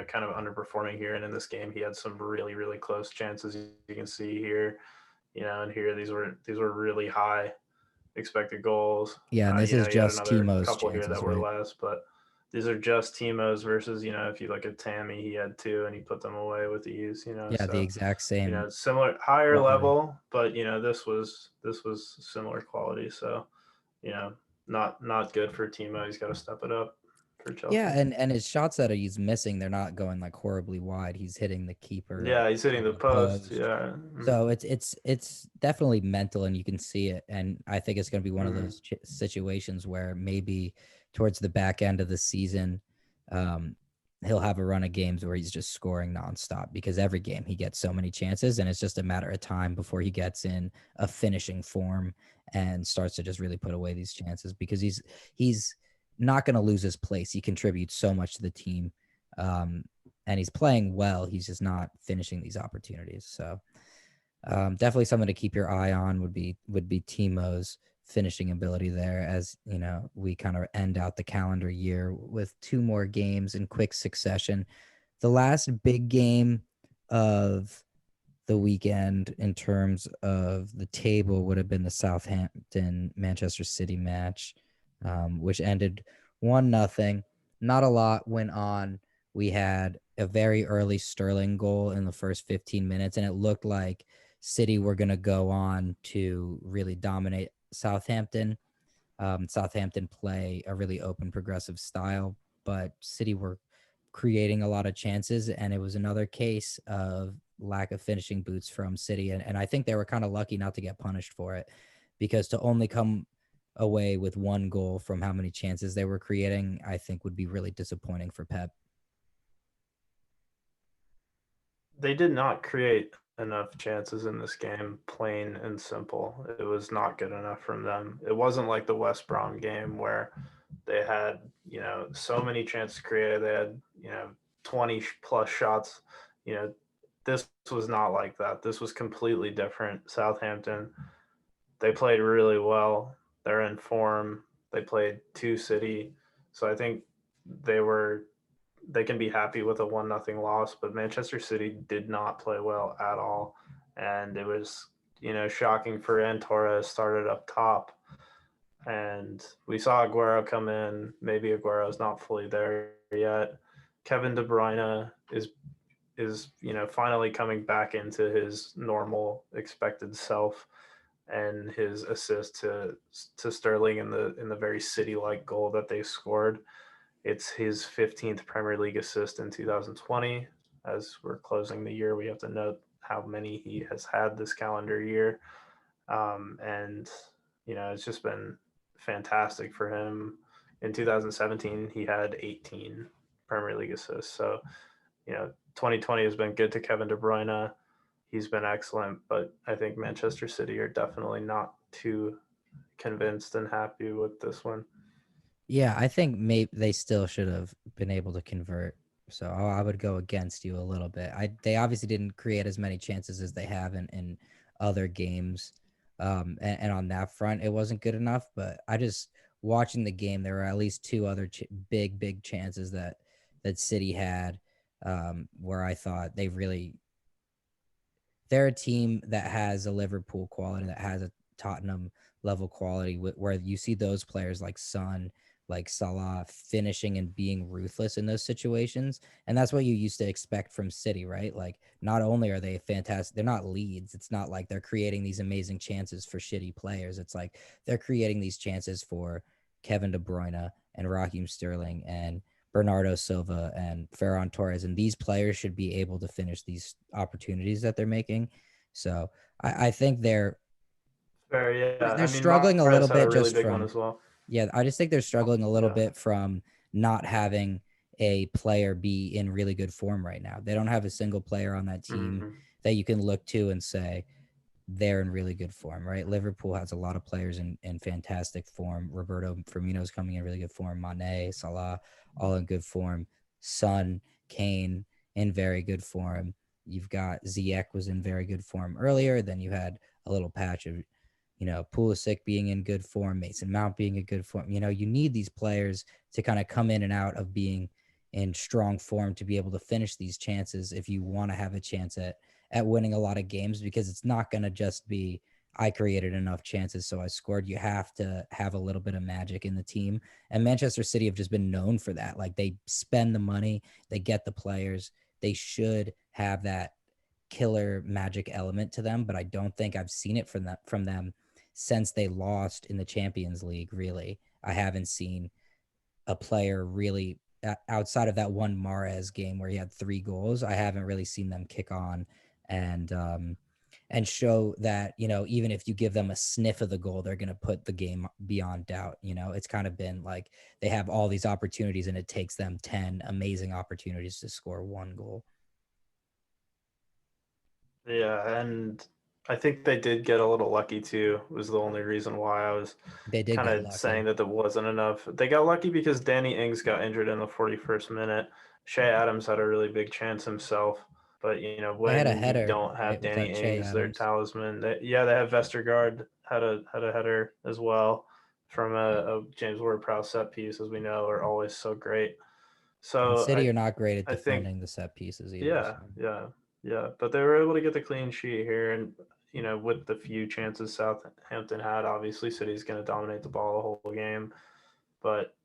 kind of underperforming here. And in this game, he had some really really close chances. You can see here, and here these were really high expected goals. Yeah, and this is You had just another Timo's couple here that chances, were right? less, but these are just Timo's versus, if you look at Tammy, he had two and he put them away with ease, Yeah, the so exact same similar higher quality. level, but this was similar quality. So, you know, not good for Timo. He's got to step it up for Yeah, Chelsea. and his shots that he's missing, they're not going like horribly wide. He's hitting the keeper Yeah, he's hitting or the the post. post. Yeah. So it's definitely mental, and you can see it. And I think it's going to be one of Mm-hmm. those situations where maybe towards the back end of the season, um, he'll have a run of games where he's just scoring nonstop because every game he gets so many chances, and it's just a matter of time before he gets in a finishing form and starts to just really put away these chances because he's not going to lose his place. He contributes so much to the team. Um, and he's playing well. He's just not finishing these opportunities. So definitely something to keep your eye on would be Timo's finishing ability there. As we kind of end out the calendar year with two more games in quick succession. The last big game of the weekend in terms of the table would have been the Southampton Manchester City match, which ended 1-0. Not a lot went on. We had a very early Sterling goal in the first 15 minutes, and it looked like City were going to go on to really dominate Southampton. Southampton play a really open, progressive style, but City were creating a lot of chances, and it was another case of lack of finishing boots from City. And I think they were kind of lucky not to get punished for it because to only come away with one goal from how many chances they were creating, I think would be really disappointing for Pep. They did not create enough chances in this game, plain and simple. It was not good enough from them. It wasn't like the West Brom game where they had, so many chances created. They had, 20 plus shots. You know, this was not like that. This was completely different. Southampton, they played really well. They're in form. They played two City. So I think they were they can be happy with a 1-0 loss, but Manchester City did not play well at all. And it was, shocking for Torres started up top. And we saw Aguero come in. Maybe Aguero's not fully there yet. Kevin De Bruyne is finally coming back into his normal expected self, and his assist to Sterling in the very City like goal that they scored. It's his 15th Premier League assist in 2020. As we're closing the year, we have to note how many he has had this calendar year. And, it's just been fantastic for him. In 2017, he had 18 Premier League assists. So, 2020 has been good to Kevin De Bruyne. He's been excellent, but I think Manchester City are definitely not too convinced and happy with this one. Yeah, I think maybe they still should have been able to convert. So I would go against you a little bit. They obviously didn't create as many chances as they have in other games, and on that front, it wasn't good enough. But I just watching the game, there were at least two other big chances that City had, where I thought they're a team that has a Liverpool quality, that has Tottenham level quality, where you see those players like Son, like Salah finishing and being ruthless in those situations. And that's what you used to expect from City, right? Like, not only are they fantastic, they're not leads. It's not like they're creating these amazing chances for shitty players. It's like they're creating these chances for Kevin De Bruyne and Raheem Sterling and Bernardo Silva and Ferran Torres. And these players should be able to finish these opportunities that they're making. So I think Fair, yeah. they're I mean, struggling a little Mahrez had a bit really just big one from, as well. yeah, I just think they're struggling a little Yeah. bit from not having a player be in really good form right now. They don't have a single player on that team Mhm. that you can look to and say they're in really good form, right? Liverpool has a lot of players in fantastic form. Roberto Firmino's coming in really good form. Mane, Salah, all in good form. Son, Kane in very good form. You've got Ziyech was in very good form earlier. Then you had a little patch of, Pulisic being in good form, Mason Mount being in good form. You need these players to kind of come in and out of being in strong form to be able to finish these chances if you want to have a chance at winning a lot of games, because it's not going to just be I created enough chances so I scored. You have to have a little bit of magic in the team. And Manchester City have just been known for that. Like, they spend the money, they get the players. They should have that killer magic element to them, but I don't think I've seen it from them since they lost in the Champions League, really. I haven't seen a player really outside of that one Mahrez game where he had 3 goals. I haven't really seen them kick on and and show that, even if you give them a sniff of the goal, they're going to put the game beyond doubt. It's kind of been like they have all these opportunities and it takes them 10 amazing opportunities to score 1 goal. Yeah, and I think they did get a little lucky too. Was the only reason why I was They did kind get of saying lucky. that there wasn't enough. They got lucky because Danny Ings got injured in the 41st minute. Shea Adams had a really big chance himself, but They had a when you header, don't have right, with Danny that Che Ings, their Adams. talisman. Yeah, they have Vestergaard had a header as well from a James Ward-Prowse set piece, as we know, are always so great. And So City are not great at I think defending the set pieces either. yeah, So yeah, yeah. But they were able to get the clean sheet here, and with the few chances Southampton had, obviously City's going to dominate the ball the whole game. But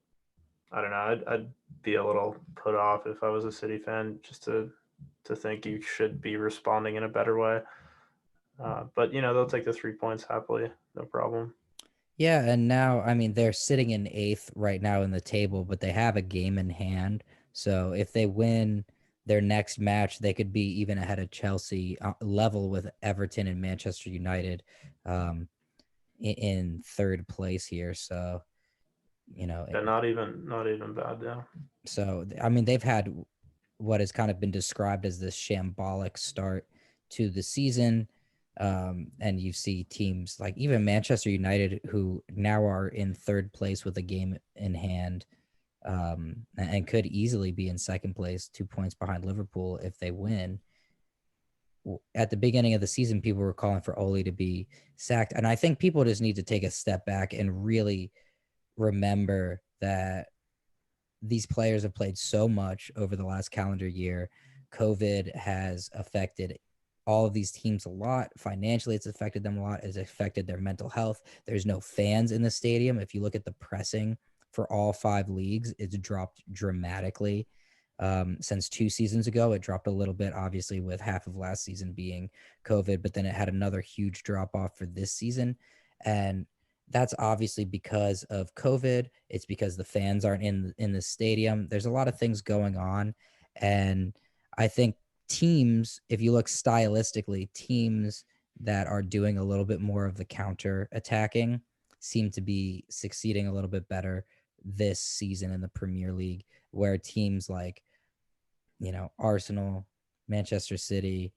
I don't know. I'd be a little put off if I was a City fan, just to think you should be responding in a better way. But they'll take the 3 points happily, no problem. yeah, and now, I mean, they're sitting in eighth right now in the table, but they have a game in hand. So if they win their next match, they could be even ahead of Chelsea, level with Everton and Manchester United, um, in third place here. So, you know, Yeah, not even bad. Yeah. I mean, they've had what has kind of been described as this shambolic start to the season. And you see teams like even Manchester United, who now are in third place with a game in hand, and could easily be in second place, 2 points behind Liverpool if they win. At the beginning of the season, people were calling for Ole to be sacked. And I think people just need to take a step back and really remember that these players have played so much over the last calendar year. COVID has affected all of these teams a lot. Financially, it's affected them a lot. It's affected their mental health. There's no fans in the stadium. If you look at the pressing for all 5 leagues, it's dropped dramatically. Since 2 seasons ago, it dropped a little bit, obviously, with half of last season being COVID, but then it had another huge drop off for this season. And that's obviously because of COVID. It's because the fans aren't in the stadium. There's a lot of things going on, and I think teams, if you look stylistically, teams that are doing a little bit more of the counter attacking seem to be succeeding a little bit better this season in the Premier League, where teams like Arsenal, Manchester City,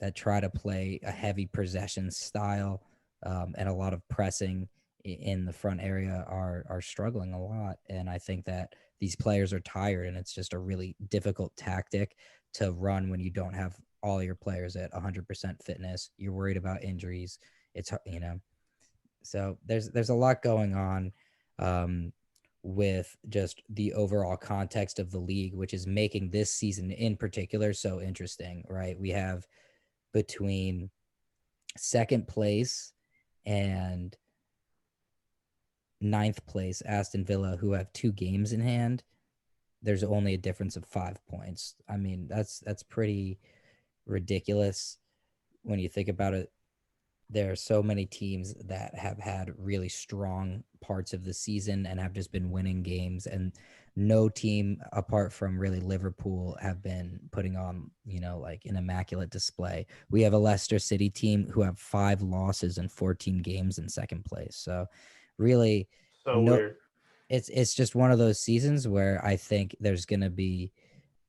that try to play a heavy possession style, and a lot of pressing in the front area are struggling a lot. And I think that these players are tired, and it's just a really difficult tactic to run when you don't have all your players at 100% fitness. You're worried about injuries. So there's a lot going on, um, with just the overall context of the league, which is making this season in particular so interesting, right? We have between second place and ninth place Aston Villa, who have 2 games in hand, there's only a difference of 5 points. I mean, that's pretty ridiculous when you think about it. There are so many teams that have had really strong parts of the season and have just been winning games, and no team apart from really Liverpool have been putting on, like an immaculate display. We have a Leicester City team who have 5 losses and 14 games in second place. So really, So no, weird. it's just one of those seasons where I think there's going to be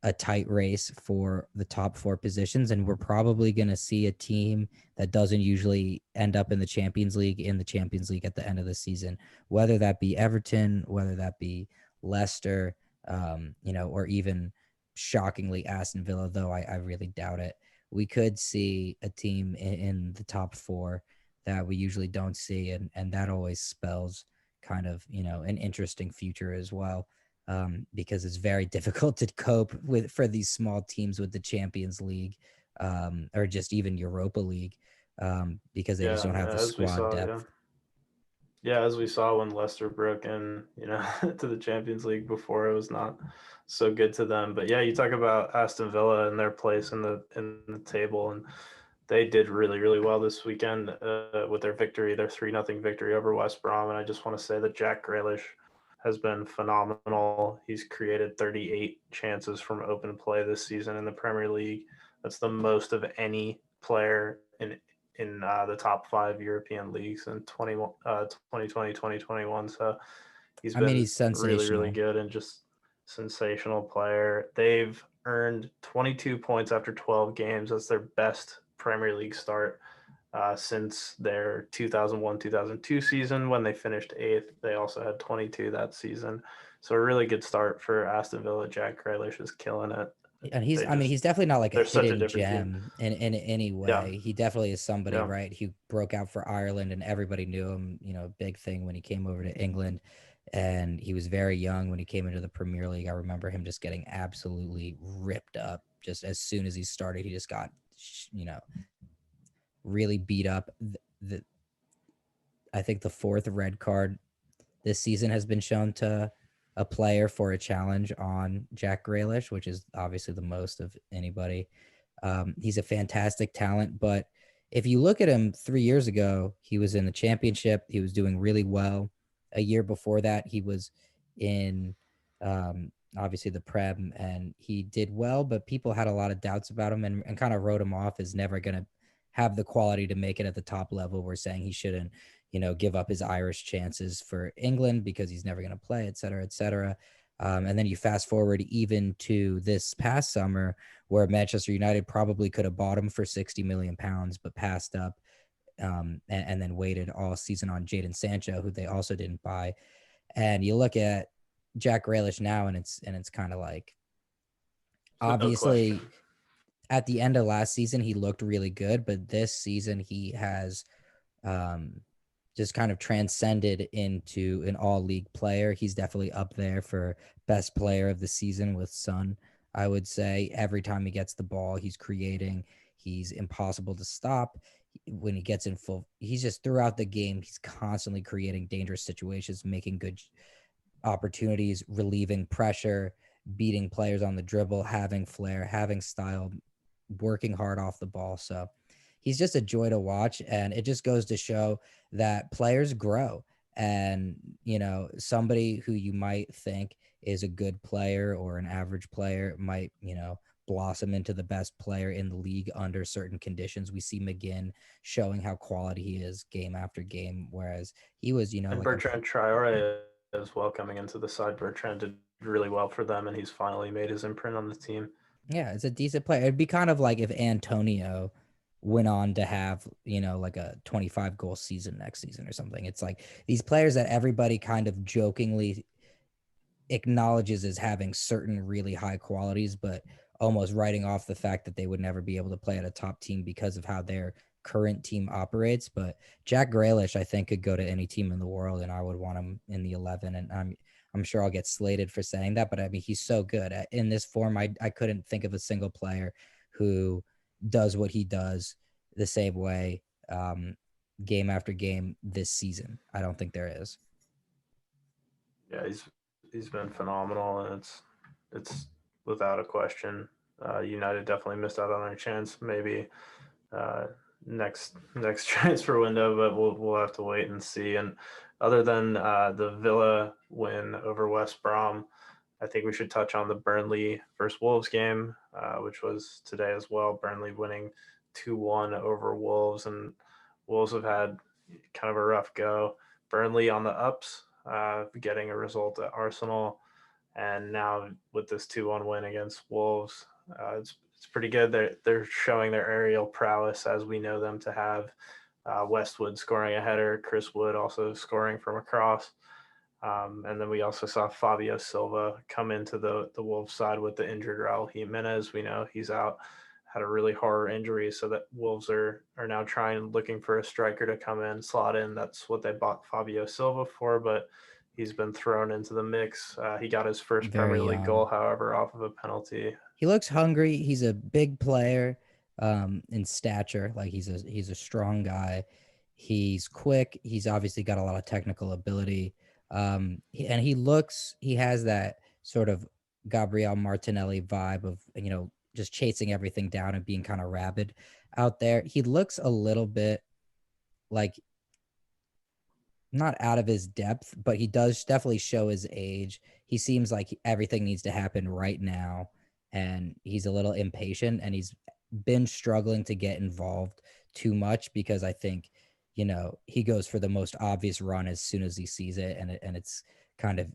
a tight race for the top 4 positions, and we're probably going to see a team that doesn't usually end up in the Champions League at the end of the season, whether that be Everton, whether that be Leicester, or even shockingly Aston Villa, though I really doubt it. We could see a team in the top 4 that we usually don't see, and that always spells kind of, an interesting future as well, because it's very difficult to cope with for these small teams with the Champions League, or just even Europa League, because they just Yeah, don't have the as we squad saw, yeah. depth. Yeah, as we saw when Leicester broke in, to the Champions League before, it was not so good to them. But yeah, you talk about Aston Villa and their place in the table, and they did really really well this weekend with their victory, their 3-0 victory over West Brom. And I just want to say that Jack Grealish has been phenomenal. He's created 38 chances from open play this season in the Premier League. That's the most of any player in the top 5 European leagues in 2020, 2021. So he's I mean, been he's really, really sensational. good and just sensational player. They've earned 22 points after 12 games. That's their best Premier League start since their 2001-2002 season when they finished eighth. They also had 22 that season. So a really good start for Aston Villa. Jack Grealish is killing it. And They I mean, just he's definitely not like a they're such a hidden different team. gem in any Yeah, way. He definitely is somebody, yeah. right? Who broke out for Ireland and everybody knew him, big thing when he came over to England. And he was very young when he came into the Premier League. I remember him just getting absolutely ripped up. Just as soon as he started, he just got, really beat up. I think the 4th red card this season has been shown to a player for a challenge on Jack Grealish, which is obviously the most of anybody. He's a fantastic talent, but if you look at him 3 years ago, he was in the championship. He was doing really well. A year before that, he was in, obviously the Prem, and he did well, but people had a lot of doubts about him, and kind of wrote him off as never going to have the quality to make it at the top level. We're saying he shouldn't, give up his Irish chances for England because he's never going to play, et cetera, et cetera. And then you fast forward even to this past summer, where Manchester United probably could have bought him for 60 million pounds, but passed up, and then waited all season on Jadon Sancho, who they also didn't buy. And you look at Jack Grealish now, and it's kind of like, No obviously question. at the end of last season he looked really good, but this season he has, um, just kind of transcended into an all league player. He's definitely up there for best player of the season with Son. I would say every time he gets the ball, he's creating. He's impossible to stop. When he gets in full, he's just throughout the game, he's constantly creating dangerous situations, making good opportunities, relieving pressure, beating players on the dribble, having flair, having style, working hard off the ball. So he's just a joy to watch. And it just goes to show that players grow. And, somebody who you might think is a good player or an average player might, blossom into the best player in the league under certain conditions. We see McGinn showing how quality he is game after game, whereas he was, And like a Bertrand Traore as well coming into the side. Bertrand did really well for them, and he's finally made his imprint on the team. yeah, it's a decent player. It'd be kind of like if Antonio went on to have, like a 25 goal season next season or something. It's like these players that everybody kind of jokingly acknowledges as having certain really high qualities, but almost writing off the fact that they would never be able to play at a top team because of how their current team operates. But Jack Grealish, I think, could go to any team in the world, and I would want him in the 11. And I'm sure I'll get slated for saying that, but I mean, he's so good in this form. I couldn't think of a single player who does what he does the same way. game after game this season. I don't think there is. Yeah, he's been phenomenal, and it's without a question. United definitely missed out on their chance. Maybe uh, next transfer window, but we'll have to wait and see. And other than the Villa win over West Brom, I think we should touch on the Burnley versus Wolves game, which was today as well. Burnley winning 2-1 over Wolves, and Wolves have had kind of a rough go. Burnley on the ups, getting a result at Arsenal, and now with this 2-1 win against Wolves, it's pretty good. They're showing their aerial prowess as we know them to have. Westwood scoring a header, Chris Wood also scoring from across. And then we also saw Fabio Silva come into the Wolves side with the injured Raul Jimenez. We know he's out, had a really horror injury, so that Wolves are now looking for a striker to come in, slot in. That's what they bought Fabio Silva for, but he's been thrown into the mix. He got his first Very Premier League young. goal, however, off of a penalty. He looks hungry. He's a big player in stature. Like he's a strong guy. He's quick. He's obviously got a lot of technical ability. And he has that sort of Gabriel Martinelli vibe of, just chasing everything down and being kind of rabid out there. He looks a little bit like not out of his depth, but he does definitely show his age. He seems like everything needs to happen right now, and he's a little impatient, and he's been struggling to get involved too much because I think, he goes for the most obvious run as soon as he sees it, and it's kind of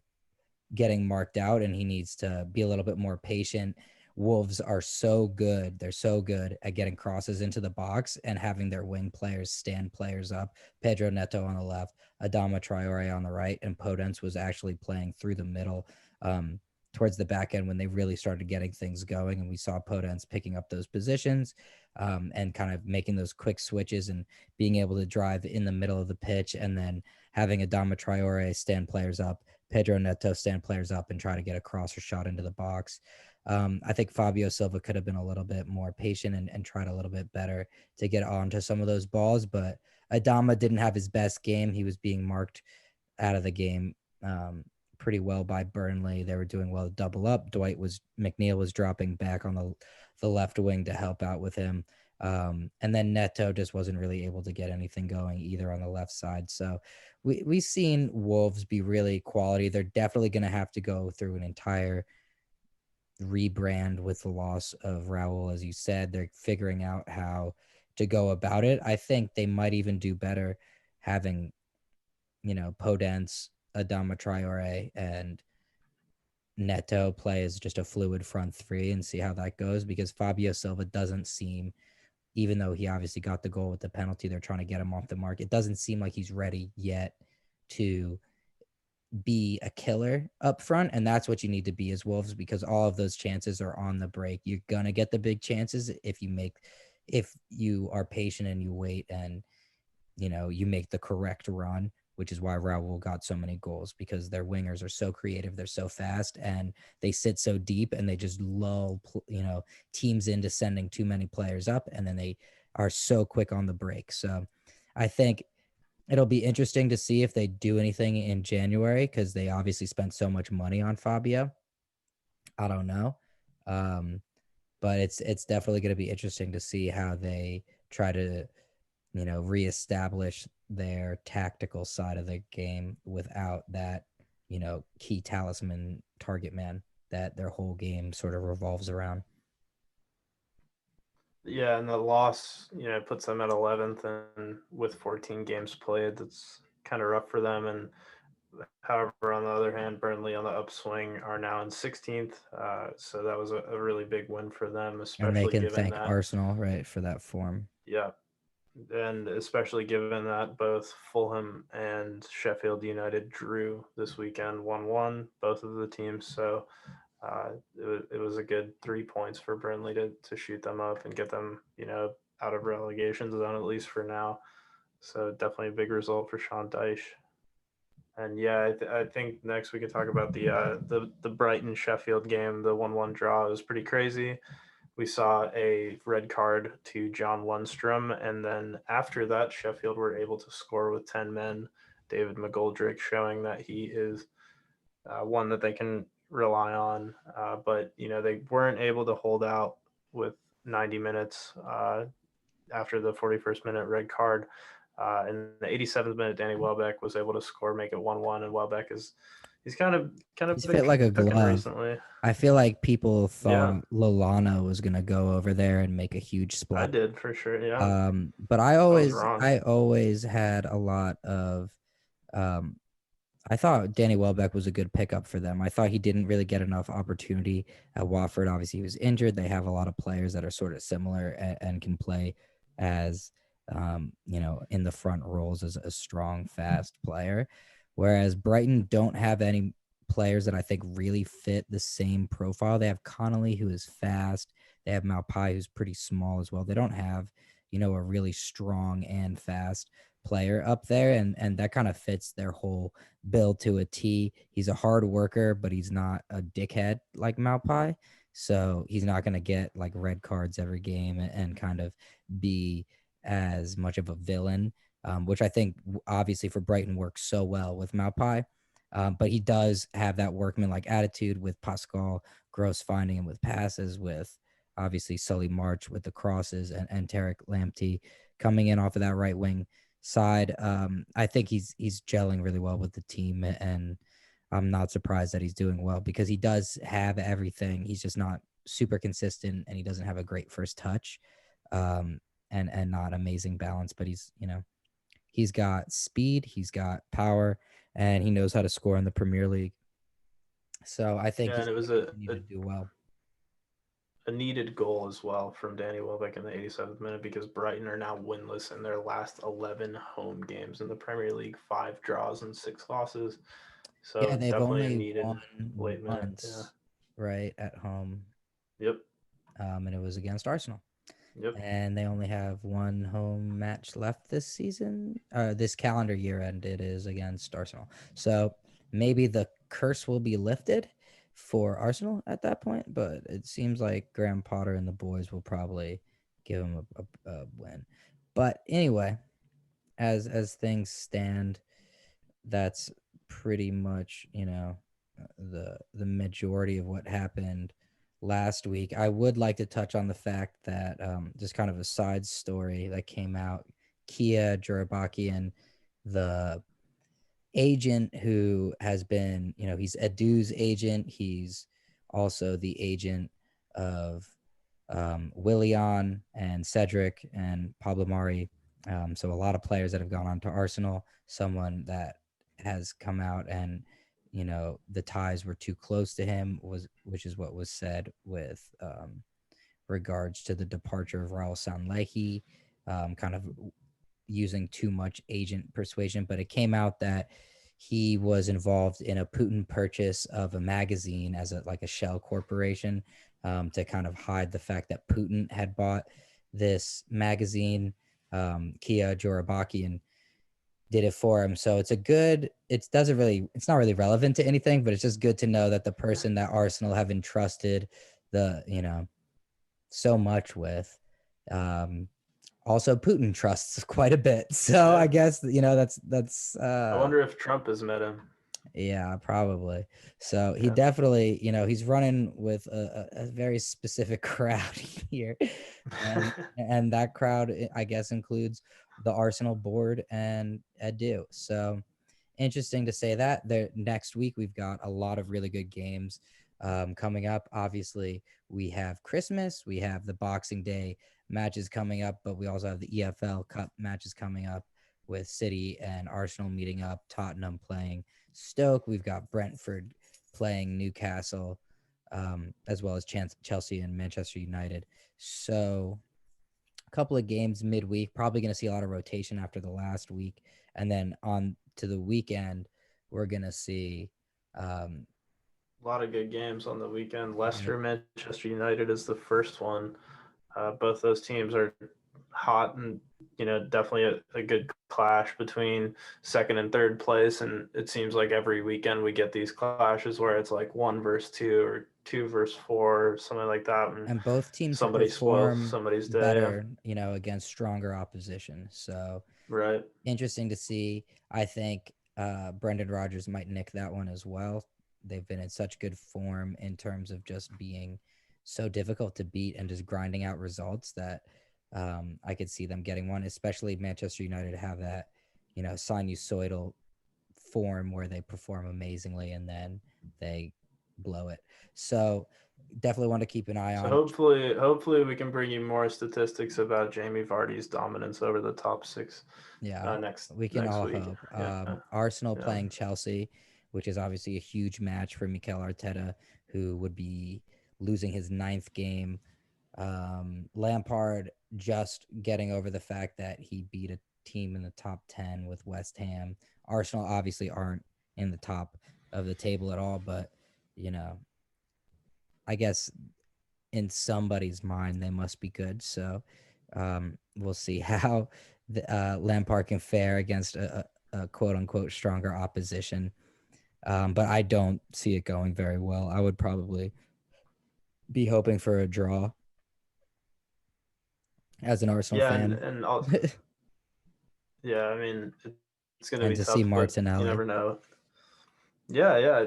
getting marked out, and he needs to be a little bit more patient. Wolves are so good. They're so good at getting crosses into the box and having their wing players stand players up. Pedro Neto on the left, Adama Traore on the right, and Podence was actually playing through the middle towards the back end when they really started getting things going. And we saw Podence picking up those positions and kind of making those quick switches and being able to drive in the middle of the pitch, and then having Adama Traore stand players up, Pedro Neto stand players up and try to get a cross or shot into the box. I think Fabio Silva could have been a little bit more patient and tried a little bit better to get onto some of those balls, but Adama didn't have his best game. He was being marked out of the game pretty well by Burnley. They were doing well to double up. McNeil was dropping back on the left wing to help out with him. And then Neto just wasn't really able to get anything going either on the left side. So we've seen Wolves be really quality. They're definitely going to have to go through an entire rebrand with the loss of Raul. As you said, they're figuring out how to go about it. I think they might even do better having, Podence, Adama Traore, and Neto play as just a fluid front three and see how that goes, because Fabio Silva doesn't seem, even though he obviously got the goal with the penalty, they're trying to get him off the mark. It doesn't seem like he's ready yet to be a killer up front, and that's what you need to be as Wolves, because all of those chances are on the break. You're gonna get the big chances if you are patient and you wait, and you make the correct run, which is why Raul got so many goals, because their wingers are so creative, they're so fast, and they sit so deep, and they just lull teams into sending too many players up, and then they are so quick on the break. So I think it'll be interesting to see if they do anything in January, because they obviously spent so much money on Fabio. I don't know. Um, but it's definitely going to be interesting to see how they try to, reestablish their tactical side of the game without that, key talisman target man that their whole game sort of revolves around. Yeah, and the loss, puts them at 11th, and with 14 games played, that's kind of rough for them. And however, on the other hand, Burnley on the upswing are now in 16th. So that was a really big win for them, And they especially can given thank that, Arsenal, right, for that form. yeah, and especially given that both Fulham and Sheffield United drew this weekend 1-1, both of the teams. So it was a good 3 points for Burnley to shoot them up and get them, out of relegation zone, at least for now. So definitely a big result for Sean Dyche. And yeah, I think next we could talk about the Brighton Sheffield game, the 1-1 draw. It was pretty crazy. we saw a red card to John Lundstrom, and then after that, Sheffield were able to score with 10 men. David McGoldrick showing that he is one that they can rely on, but they weren't able to hold out with 90 minutes after the 41st minute red card. In the 87th minute, Danny Welbeck was able to score, make it 1-1, and Welbeck is he's kind of He's been fit like a cooking glove. recently. I feel like people Yeah, thought Lolano was gonna go over there and make a huge I splash. did for sure. Yeah, But I was wrong. I always had a lot of um I thought Danny Welbeck was a good pickup for them. I thought he didn't really get enough opportunity at Watford. Obviously, he was injured. They have a lot of players that are sort of similar and can play as, in the front roles as a strong, fast player. Whereas Brighton don't have any players that I think really fit the same profile. They have Connolly, who is fast. They have Maupai, who's pretty small as well. They don't have, a really strong and fast player up there, and that kind of fits their whole build to a T. He's a hard worker, but he's not a dickhead like Maupai. So he's not going to get like red cards every game and kind of be as much of a villain, which I think obviously for Brighton works so well with Maupai. But he does have that workman-like attitude with Pascal Gross finding him with passes, with obviously Sully March with the crosses, and Tarek Lamptey coming in off of that right wing side. I think he's gelling really well with the team, and I'm not surprised that he's doing well because he does have everything. He's just not super consistent, and he doesn't have a great first touch, and not amazing balance. But he's got speed, he's got power, and he knows how to score in the Premier League. So I think Yeah, he's and it going was to continue to do well. a needed goal as well from Danny Welbeck in the 87th minute because Brighton are now winless in their last 11 home games in the Premier League, 5 draws and 6 losses. Yeah, So they've definitely a only needed won late minute. Yeah. once, right, at home, Yep. and it was against Arsenal. Yep. And they only have one home match left this season. This calendar year end, it is against Arsenal. So maybe the curse will be lifted for Arsenal at that point, but it seems like Graham Potter and the boys will probably give him a win. But anyway, as things stand, that's pretty much the majority of what happened last week. I would like to touch on the fact that just kind of a side story that came out. Kia Jurabakian, the agent who has been, he's Edu's agent. He's also the agent of Willian and Cedric and Pablo Mari. So a lot of players that have gone on to Arsenal. Someone that has come out and the ties were too close to him, which is what was said with regards to the departure of Raul Sanllehi, kind of using too much agent persuasion. But it came out that he was involved in a Putin purchase of a magazine as a shell corporation, to kind of hide the fact that Putin had bought this magazine. Kia Jourabakian did it for him. So it's it's not really relevant to anything, but it's just good to know that the person that Arsenal have entrusted so much with, also Putin trusts quite a bit. So I Yeah. guess that's I wonder if Trump has met him. yeah, probably. So he Yeah. definitely, he's running with a very specific crowd here, and that crowd, I guess, includes the Arsenal board and Edu. So interesting to say that. There next week we've got a lot of really good games coming up. Obviously, we have Christmas, we have the Boxing Day matches coming up, but we also have the EFL Cup matches coming up with City and Arsenal meeting up, Tottenham playing Stoke. We've got Brentford playing Newcastle, as well as Chelsea and Manchester United. So a couple of games midweek, probably going to see a lot of rotation after the last week. And then on to the weekend, we're going to see A lot of good games on the weekend. right, Leicester, Manchester United is the first one. Both those teams are hot and definitely a good clash between second and third place, and it seems like every weekend we get these clashes where it's like 1 versus 2 or 2 versus 4 or something like that, and And both teams have somebody spoils performed somebody's day. Yeah. better, against stronger opposition. So Right. interesting to see. I think Brendan Rodgers might nick that one as well. They've been in such good form in terms of just being so difficult to beat and just grinding out results that I could see them getting one, especially Manchester United have that, sinusoidal form where they perform amazingly and then they blow it. So definitely want to keep an eye So on. hopefully we can bring you more statistics about Jamie Vardy's dominance over the top six Yeah, next we can next all week. hope. Yeah. Arsenal Yeah. playing Chelsea, which is obviously a huge match for Mikel Arteta, who would be losing his ninth game. Lampard just getting over the fact that he beat a team in the top 10 with West Ham. Arsenal obviously aren't in the top of the table at all, but, I guess in somebody's mind they must be good. So we'll see how Lampard can fare against a quote unquote stronger opposition. But I don't see it going very well. I would probably be hoping for a draw as an Arsenal Yeah, fan. and also, yeah, I mean it's going to And be to see tough, but you Martinelli. never know. Yeah, yeah.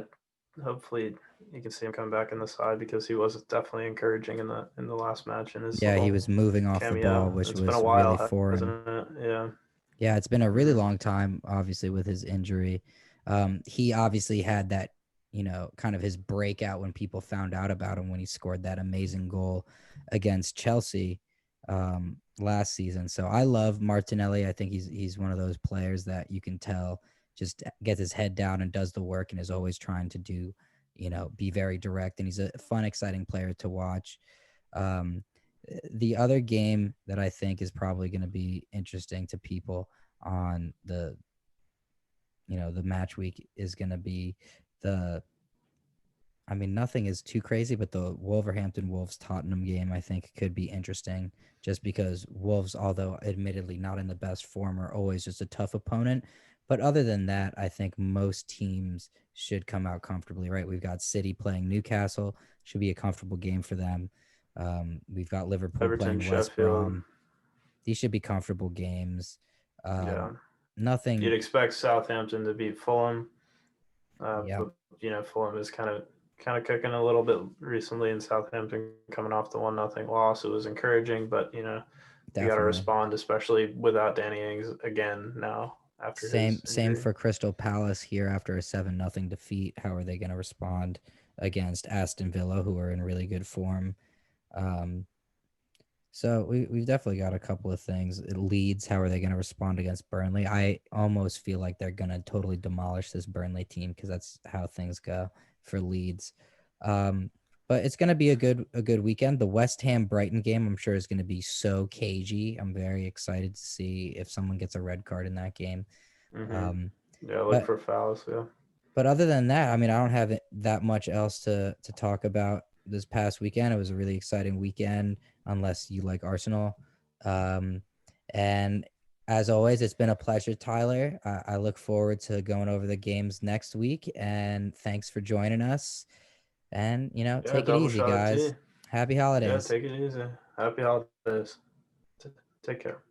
Hopefully you can see him come back in the side because he was definitely encouraging in the last match in his Yeah, he little was moving off the ball, cameo. which It's been a was really while, foreign. hasn't it? Yeah. Yeah, it's been a really Hmm. long time, obviously, with his injury. He obviously had that, kind of his breakout when people found out about him when he scored that amazing goal against Chelsea last season. So I love Martinelli. I think he's one of those players that you can tell just gets his head down and does the work and is always trying to do, be very direct. And he's a fun, exciting player to watch. Um, the other game that I think is probably going to be interesting to people on the match week is going to be the I mean, nothing is too crazy, but the Wolverhampton Wolves Tottenham game I think could be interesting just because Wolves, although admittedly not in the best form, are always just a tough opponent. But other than that, I think most teams should come out comfortably, right? We've got City playing Newcastle, should be a comfortable game for them. We've got Liverpool Everton, playing West Sheffield. Brom. These should be comfortable games. Yeah. You'd Nothing. expect Southampton to beat Fulham, Yeah, but Fulham is kind of cooking a little bit recently, and Southampton coming off the 1-0 loss. It was encouraging, but you got to definitely. respond, especially without Danny Ings again now after his Same injury. for Crystal Palace here after a 7-0 defeat. How are they going to respond against Aston Villa, who are in really good form? Um, so we've definitely got a couple of things. Leeds, how are they going to respond against Burnley? I almost feel like they're going to totally demolish this Burnley team because that's how things go for Leeds. Um, but it's going to be a good weekend. The West Ham Brighton game, I'm sure, is going to be so cagey. I'm very excited to see if someone gets a red card in that game. Hmm. Um, Yeah, look but for fouls. Yeah. but other than that, I mean, I don't have that much else to talk about this past weekend. It was a really exciting weekend, unless you like Arsenal. Um, and as always, it's been a pleasure, Tyler. I look forward to going over the games next week. And thanks for joining us. And Yeah, take it double easy, shot of tea. guys. Happy Yeah, holidays. take it easy. Happy holidays. T- Take care.